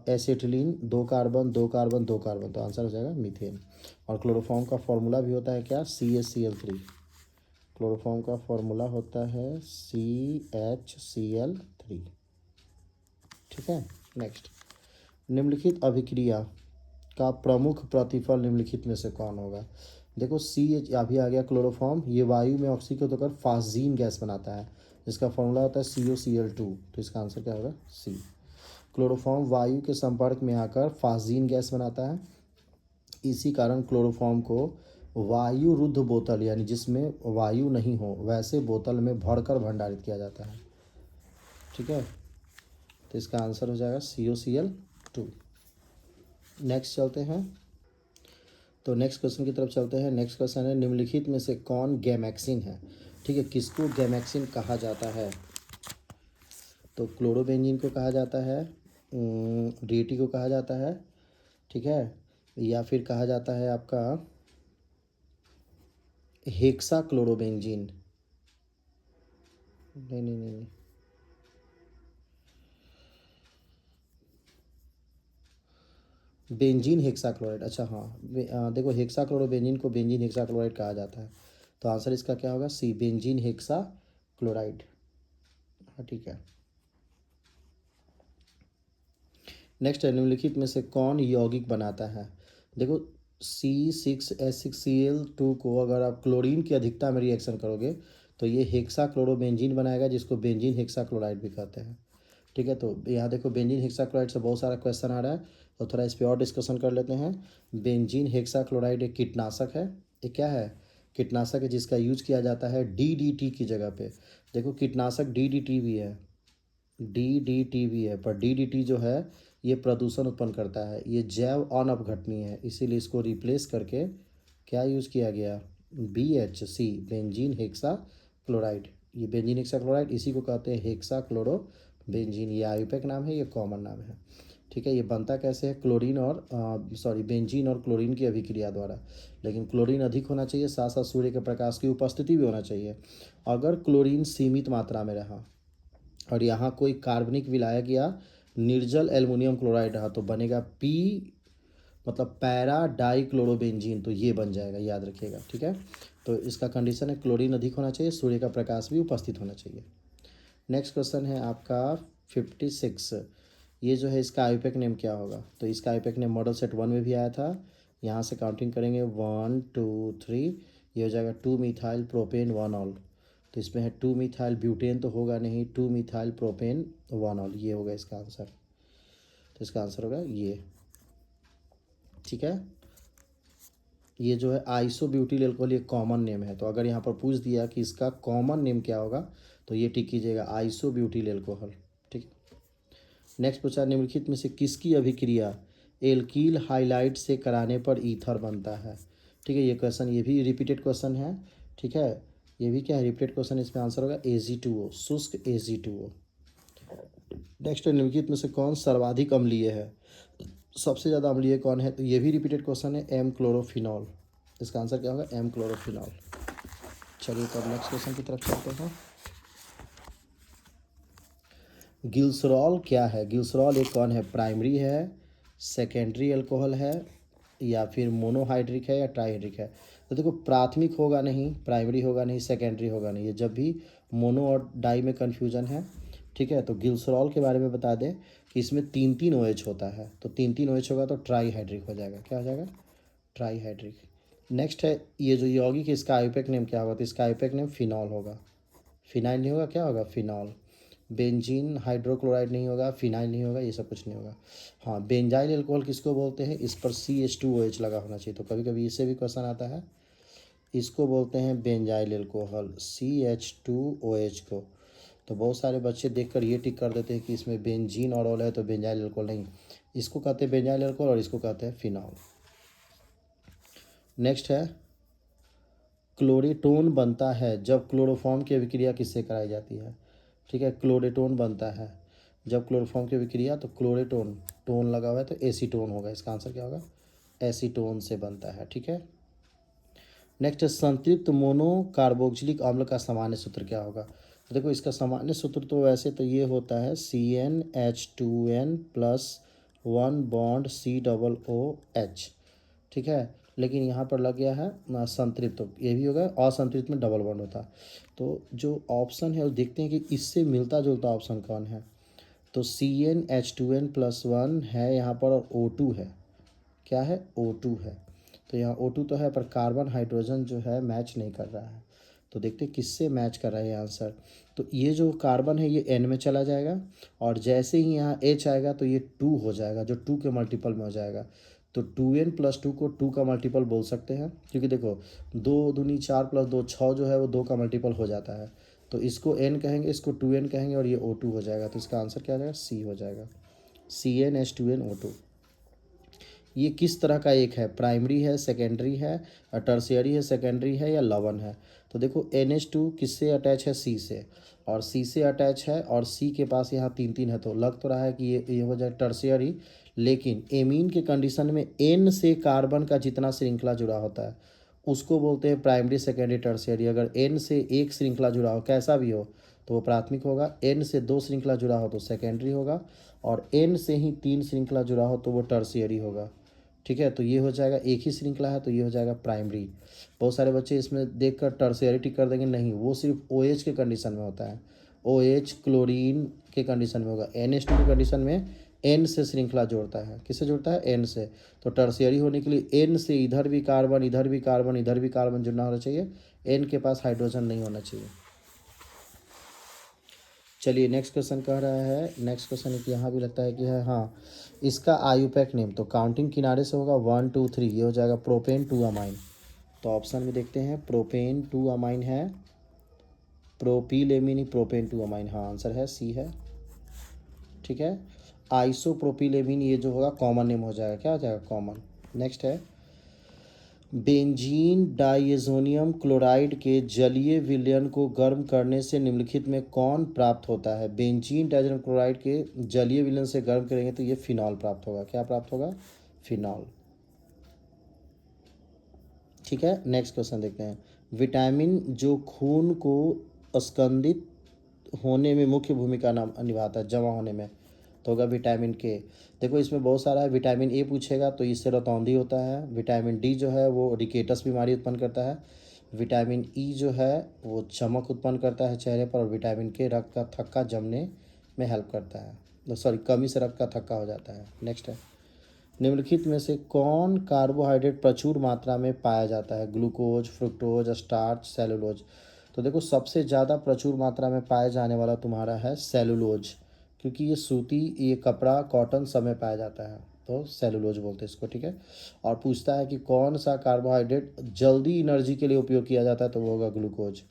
Speaker 1: एसिटिलीन 2 कार्बन 2 कार्बन 2 कार्बन, तो आंसर हो जाएगा मीथेन। और क्लोरोफॉर्म का फॉर्मूला भी होता है क्या, CHCl3, क्लोरोफॉर्म का फॉर्मूला होता है CHCl3, ठीक है। नेक्स्ट, निम्नलिखित अभिक्रिया का प्रमुख प्रतिफल निम्नलिखित में से कौन होगा। देखो, CH अभी आ गया क्लोरोफॉर्म, ये वायु में ऑक्सीजन को होकर फास्जीन गैस बनाता है, जिसका फॉर्मूला होता है COCl2, तो इसका आंसर क्या होगा, C। क्लोरोफॉर्म वायु के संपर्क में आकर फास्जीन गैस बनाता है, इसी कारण क्लोरोफॉर्म को वायु रुद्ध बोतल, यानी जिसमें वायु नहीं हो वैसे बोतल में भरकर भंडारित किया जाता है, ठीक है। तो इसका आंसर हो जाएगा COCl2। नेक्स्ट चलते हैं, तो नेक्स्ट क्वेश्चन की तरफ चलते हैं। नेक्स्ट क्वेश्चन है, निम्नलिखित में से कौन गैमेक्सिन है, ठीक है, किसको गैमेक्सिन कहा जाता है। तो क्लोरोबेंजीन को कहा जाता है, DDT को कहा जाता है, ठीक है, या फिर कहा जाता है आपका हेक्सा क्लोरोबेंजीन, नहीं नहीं नहीं नहीं, बेंजीन हेक्साक्लोराइड। अच्छा हाँ, देखो हेक्साक्लोरोबेंजीन को बेंजीन हेक्साक्लोराइड कहा जाता है, तो आंसर इसका क्या होगा, C, बेंजीन हेक्साक्लोराइड, हाँ ठीक है। नेक्स्ट है, निम्नलिखित में से कौन यौगिक बनाता है। देखो, C6H6Cl2 को अगर आप क्लोरीन की अधिकता में रिएक्शन करोगे तो ये हेक्सा क्लोरोबेंजीन बनाएगा, जिसको बेंजीन हेक्साक्लोराइड भी कहते हैं, ठीक है। तो यहाँ देखो, बेंजीन हेक्साक्लोराइड से बहुत सारा क्वेश्चन आ रहा है, तो थोड़ा इस पर और डिस्कशन कर लेते हैं। बेंजीन हेक्साक्लोराइड एक कीटनाशक है, ये क्या है, कीटनाशक है जिसका यूज किया जाता है DDT की जगह पे। देखो, कीटनाशक DDT भी है, DDT भी है, पर DDT जो है ये प्रदूषण उत्पन्न करता है, ये जैव अनअपघटनीय है, इसीलिए इसको रिप्लेस करके क्या यूज़ किया गया, BHC, बेंजीन हेक्सा क्लोराइड, ये बेंजीन हेक्साक्लोराइड, इसी को कहते हैं हेक्साक्लोरोबेंजीन। ये आयुपैक नाम है, ये कॉमन नाम है। ठीक है, ये बनता कैसे है, क्लोरीन और बेंजीन और क्लोरीन की अभिक्रिया द्वारा। लेकिन क्लोरीन अधिक होना चाहिए, साथ साथ सूर्य के प्रकाश की उपस्थिति भी होना चाहिए। अगर क्लोरीन सीमित मात्रा में रहा और यहाँ कोई कार्बनिक विलायक या निर्जल एल्युमिनियम क्लोराइड रहा तो बनेगा पी, मतलब पैरा डाइक्लोरोबेंजीन, तो ये बन जाएगा, याद रखिएगा। ठीक है, तो इसका कंडीशन है क्लोरीन अधिक होना चाहिए, सूर्य का प्रकाश भी उपस्थित होना चाहिए। नेक्स्ट क्वेश्चन है आपका 56। ये जो है इसका आयुपैक नेम क्या होगा, तो इसका आयुपैक नेम मॉडल सेट 1 में भी आया था। यहाँ से काउंटिंग करेंगे 1 2 3, ये हो जाएगा 2 मिथाइल प्रोपेन 1 ऑल। तो इसमें है 2 मिथाइल ब्यूटेन तो होगा नहीं, 2 मिथाइल प्रोपेन 1 ऑल, ये होगा इसका आंसर। तो इसका आंसर होगा ये। ठीक है, ये जो है आइसो ब्यूटिल एल्कोहल, ये कॉमन नेम है। तो अगर यहाँ पर पूछ दिया कि इसका कॉमन नेम क्या होगा तो ये टिक कीजिएगा, आइसो ब्यूटिल एल्कोहल। ठीक। नेक्स्ट पूछा, निम्नलिखित में से किसकी अभिक्रिया एल्कील हाइलाइट से कराने पर ईथर बनता है। ठीक है, ये क्वेश्चन, ये भी रिपीटेड क्वेश्चन है। ठीक है, ये भी क्या है, रिपीटेड क्वेश्चन। इसमें आंसर होगा Ag2O, शुष्क Ag2O। नेक्स्ट, निम्नलिखित में से कौन सर्वाधिक अम्लीय है, सबसे ज़्यादा अम्लीय कौन है, तो ये भी रिपीटेड क्वेश्चन है, एम क्लोरोफिनॉल। इसका आंसर क्या होगा, एम क्लोरोफिनॉल। चलिए तो अब नेक्स्ट क्वेश्चन की तरफ चलते हैं। ग्लिसरॉल क्या है, ग्लिसरॉल एक कौन है, प्राइमरी है, सेकेंडरी अल्कोहल है, या फिर मोनोहाइड्रिक है या ट्राइहाइड्रिक है। तो देखो, प्राथमिक होगा नहीं, प्राइमरी होगा नहीं, सेकेंडरी होगा नहीं, ये जब भी मोनो और डाई में कन्फ्यूजन है। ठीक है, तो ग्लिसरॉल के बारे में बता दें कि इसमें 3 OH होता है, तो 3 OH होगा तो ट्राईहाइड्रिक हो जाएगा। क्या हो जाएगा, ट्राईहाइड्रिक। नेक्स्ट है, ये जो यौगिक है इसका आयुपैक नेम क्या होगा, तो इसका आयुपैक नेम फिनॉल होगा। फिनाइल नहीं होगा, क्या होगा, फिनॉल। बेंजीन हाइड्रोक्लोराइड नहीं होगा, फिनाइल नहीं होगा, ये सब कुछ नहीं होगा। हाँ, बेंजाइल अल्कोहल किसको बोलते हैं, इस पर CH2OH लगा होना चाहिए, तो कभी कभी इससे भी क्वेश्चन आता है। इसको बोलते हैं बेंजाइल अल्कोहल, CH2OH को। तो बहुत सारे बच्चे देखकर ये टिक कर देते हैं कि इसमें बेंजीन और ऑल है तो बेंजाइल अल्कोहल नहीं, इसको कहते हैं बेंजाइल अल्कोहल और इसको कहते हैं फिनॉल। नेक्स्ट है, क्लोरेटोन बनता है जब क्लोरोफॉर्म की अभिक्रिया किससे कराई जाती है। ठीक है, क्लोरेटोन बनता है जब क्लोरोफॉर्म की अभिक्रिया, तो क्लोरेटोन, टोन लगा हुआ है तो एसीटोन होगा, इसका आंसर क्या होगा, एसीटोन से बनता है। ठीक है, नेक्स्ट है, संतृप्त मोनो कार्बोक्सिलिक अम्ल का सामान्य सूत्र क्या होगा। तो देखो, इसका सामान्य सूत्र तो वैसे तो ये होता है CnH2n+1 बॉन्ड COOH। ठीक है, लेकिन यहाँ पर लग गया है संतृप्त, तो ये भी होगा, असंतृप्त में डबल बॉन्ड होता। तो जो ऑप्शन है वो देखते हैं कि इससे मिलता जुलता ऑप्शन कौन है, तो CnH2n+1 है यहाँ पर और O2 है। क्या है, O2 है। तो यहाँ O2 तो है पर कार्बन हाइड्रोजन जो है मैच नहीं कर रहा है, तो देखते हैं किससे मैच कर रहा है ये आंसर। तो ये जो कार्बन है ये N में चला जाएगा और जैसे ही यहाँ H आएगा तो ये 2 हो जाएगा, जो 2 के मल्टीपल में हो जाएगा। तो 2n+2 को 2 का मल्टीपल बोल सकते हैं, क्योंकि देखो 2 दूनी 4 + 2 6 जो है वो 2 का मल्टीपल हो जाता है। तो इसको n कहेंगे, इसको 2n कहेंगे और ये O2 हो जाएगा। तो इसका आंसर क्या हो जाएगा, C हो जाएगा, CnH2nO2। ये किस तरह का एक है, प्राइमरी है, सेकेंडरी है, टर्शियरी है, सेकेंडरी है या लवण है। तो देखो NH2 किससे अटैच है, C से, और C से अटैच है और C के पास यहाँ 3 है, तो लग तो रहा है कि ये हो जाए टर्शियरी। लेकिन एमीन के कंडीशन में N से कार्बन का जितना श्रृंखला जुड़ा होता है उसको बोलते हैं प्राइमरी, सेकेंडरी, टर्शियरी। अगर N से एक श्रृंखला जुड़ा हो, कैसा भी हो, तो वो प्राथमिक होगा। N से 2 श्रृंखला जुड़ा हो तो सेकेंडरी होगा, और N से ही 3 श्रृंखला जुड़ा हो तो वो टर्शियरी होगा। ठीक है, तो ये हो जाएगा, एक ही श्रृंखला है तो ये हो जाएगा प्राइमरी। बहुत सारे बच्चे इसमें देखकर टर्शियरी टिक कर देंगे, नहीं, वो सिर्फ OH के कंडीशन में होता है, OH क्लोरीन के कंडीशन में होगा। NH2 के कंडीशन में N से श्रृंखला जोड़ता है, किससे जोड़ता है, N से। तो टर्शियरी होने के लिए N से इधर भी कार्बन, इधर भी कार्बन, इधर भी कार्बन जुड़ना होना चाहिए, N के पास हाइड्रोजन नहीं होना चाहिए। चलिए नेक्स्ट क्वेश्चन कह रहा है, नेक्स्ट क्वेश्चन एक यहाँ भी लगता है कि है, हाँ, इसका आयुपैक नेम, तो काउंटिंग किनारे से होगा 1 2 3, ये हो जाएगा प्रोपेन 2 अमाइन। तो ऑप्शन में देखते हैं, प्रोपेन 2 अमाइन है, प्रोपीलेमिन ही प्रोपेन 2 अमाइन, हाँ आंसर है C है। ठीक है, आइसोप्रोपीलेमिन ये जो होगा कॉमन नेम हो जाएगा, क्या हो जाएगा, कॉमन। नेक्स्ट है, बेंजीन डाइएज़ोनियम क्लोराइड के जलीय विलयन को गर्म करने से निम्नलिखित में कौन प्राप्त होता है? बेंजीन डाइएज़ोनियम क्लोराइड के जलीय विलयन से गर्म करेंगे तो ये फिनॉल प्राप्त होगा। क्या प्राप्त होगा? फिनॉल। ठीक है, नेक्स्ट क्वेश्चन देखते हैं। विटामिन जो खून को स्कंदित होने में मुख्य भूमिका निभाता है, जमा होने में, तो होगा विटामिन के। देखो इसमें बहुत सारा है। विटामिन ए पूछेगा तो इससे रतौंधी होता है। विटामिन डी जो है वो रिकेटस बीमारी उत्पन्न करता है। विटामिन ई जो है वो चमक उत्पन्न करता है चेहरे पर। और विटामिन के रक्त का थक्का जमने में हेल्प करता है, सॉरी कमी से रक्त का थक्का हो जाता है। नेक्स्ट है, निम्नलिखित में से कौन कार्बोहाइड्रेट प्रचुर मात्रा में पाया जाता है? Glucose, fructose, starch, cellulose. तो देखो सबसे ज़्यादा प्रचुर मात्रा में पाया जाने वाला तुम्हारा है सेलुलोज, क्योंकि ये सूती, ये कपड़ा, कॉटन सब में पाया जाता है, तो सेलुलोज बोलते हैं इसको। ठीक है, और पूछता है कि कौन सा कार्बोहाइड्रेट जल्दी एनर्जी के लिए उपयोग किया जाता है, तो वो होगा ग्लूकोज।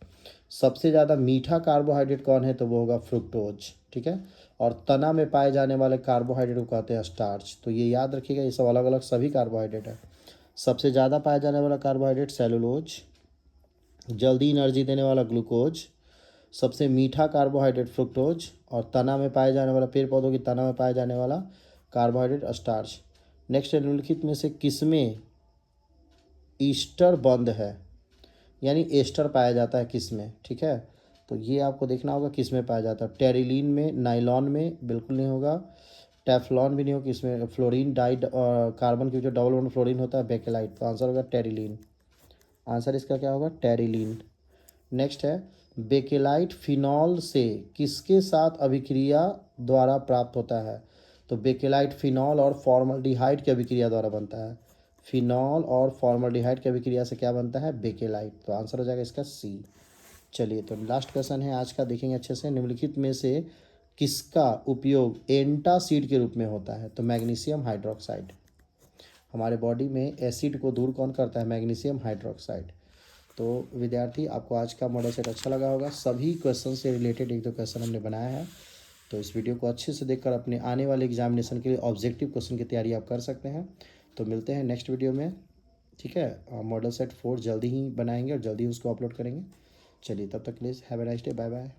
Speaker 1: सबसे ज़्यादा मीठा कार्बोहाइड्रेट कौन है, तो वो होगा फ्रुक्टोज। ठीक है, और तना में पाए जाने वाले कार्बोहाइड्रेट को कहते हैं स्टार्च। तो ये याद रखिएगा, ये सब अलग अलग सभी कार्बोहाइड्रेट है। सबसे ज़्यादा पाया जाने वाला कार्बोहाइड्रेट सेलुलोज, जल्दी एनर्जी देने वाला ग्लूकोज, सबसे मीठा कार्बोहाइड्रेट फ्रुक्टोज, और तना में पाए जाने वाला, पेड़ पौधों की तना में पाए जाने वाला कार्बोहाइड्रेट स्टार्च। नेक्स्ट है, निम्नलिखित में से किसमें ईस्टर बंद है, यानी एस्टर पाया जाता है किसमें? ठीक है, तो ये आपको देखना होगा किस में पाया जाता है। टेरिलीन में, नाइलॉन में बिल्कुल नहीं होगा, टेफ्लॉन भी नहीं होगा। इसमें फ्लोरीन डाइड कार्बन की जो डबल बॉन्ड फ्लोरीन होता है, बेकेलाइट। तो आंसर होगा टेरिलीन। आंसर इसका क्या होगा? टेरिलीन। नेक्स्ट है, बेकेलाइट फिनॉल से किसके साथ अभिक्रिया द्वारा प्राप्त होता है? तो बेकेलाइट फिनॉल और फॉर्मल्डिहाइड की अभिक्रिया द्वारा बनता है। फिनॉल और फॉर्मल्डिहाइड की अभिक्रिया से क्या बनता है? बेकेलाइट। तो आंसर हो जाएगा इसका सी। चलिए, तो लास्ट क्वेश्चन है आज का, देखेंगे अच्छे से। निम्नलिखित में से किसका उपयोग एंटासिड के रूप में होता है? तो मैग्नीशियम हाइड्रोक्साइड। हमारे बॉडी में एसिड को दूर कौन करता है? Magnesium hydroxide. तो विद्यार्थी, आपको आज का मॉडल सेट अच्छा लगा होगा। सभी क्वेश्चन से रिलेटेड एक दो क्वेश्चन हमने बनाया है, तो इस वीडियो को अच्छे से देखकर अपने आने वाले एग्जामिनेशन के लिए ऑब्जेक्टिव क्वेश्चन की तैयारी आप कर सकते हैं। तो मिलते हैं नेक्स्ट वीडियो में। ठीक है, मॉडल सेट 4 जल्दी ही बनाएंगे और जल्दी उसको अपलोड करेंगे। चलिए, तब तक के लिए have a nice day, bye bye.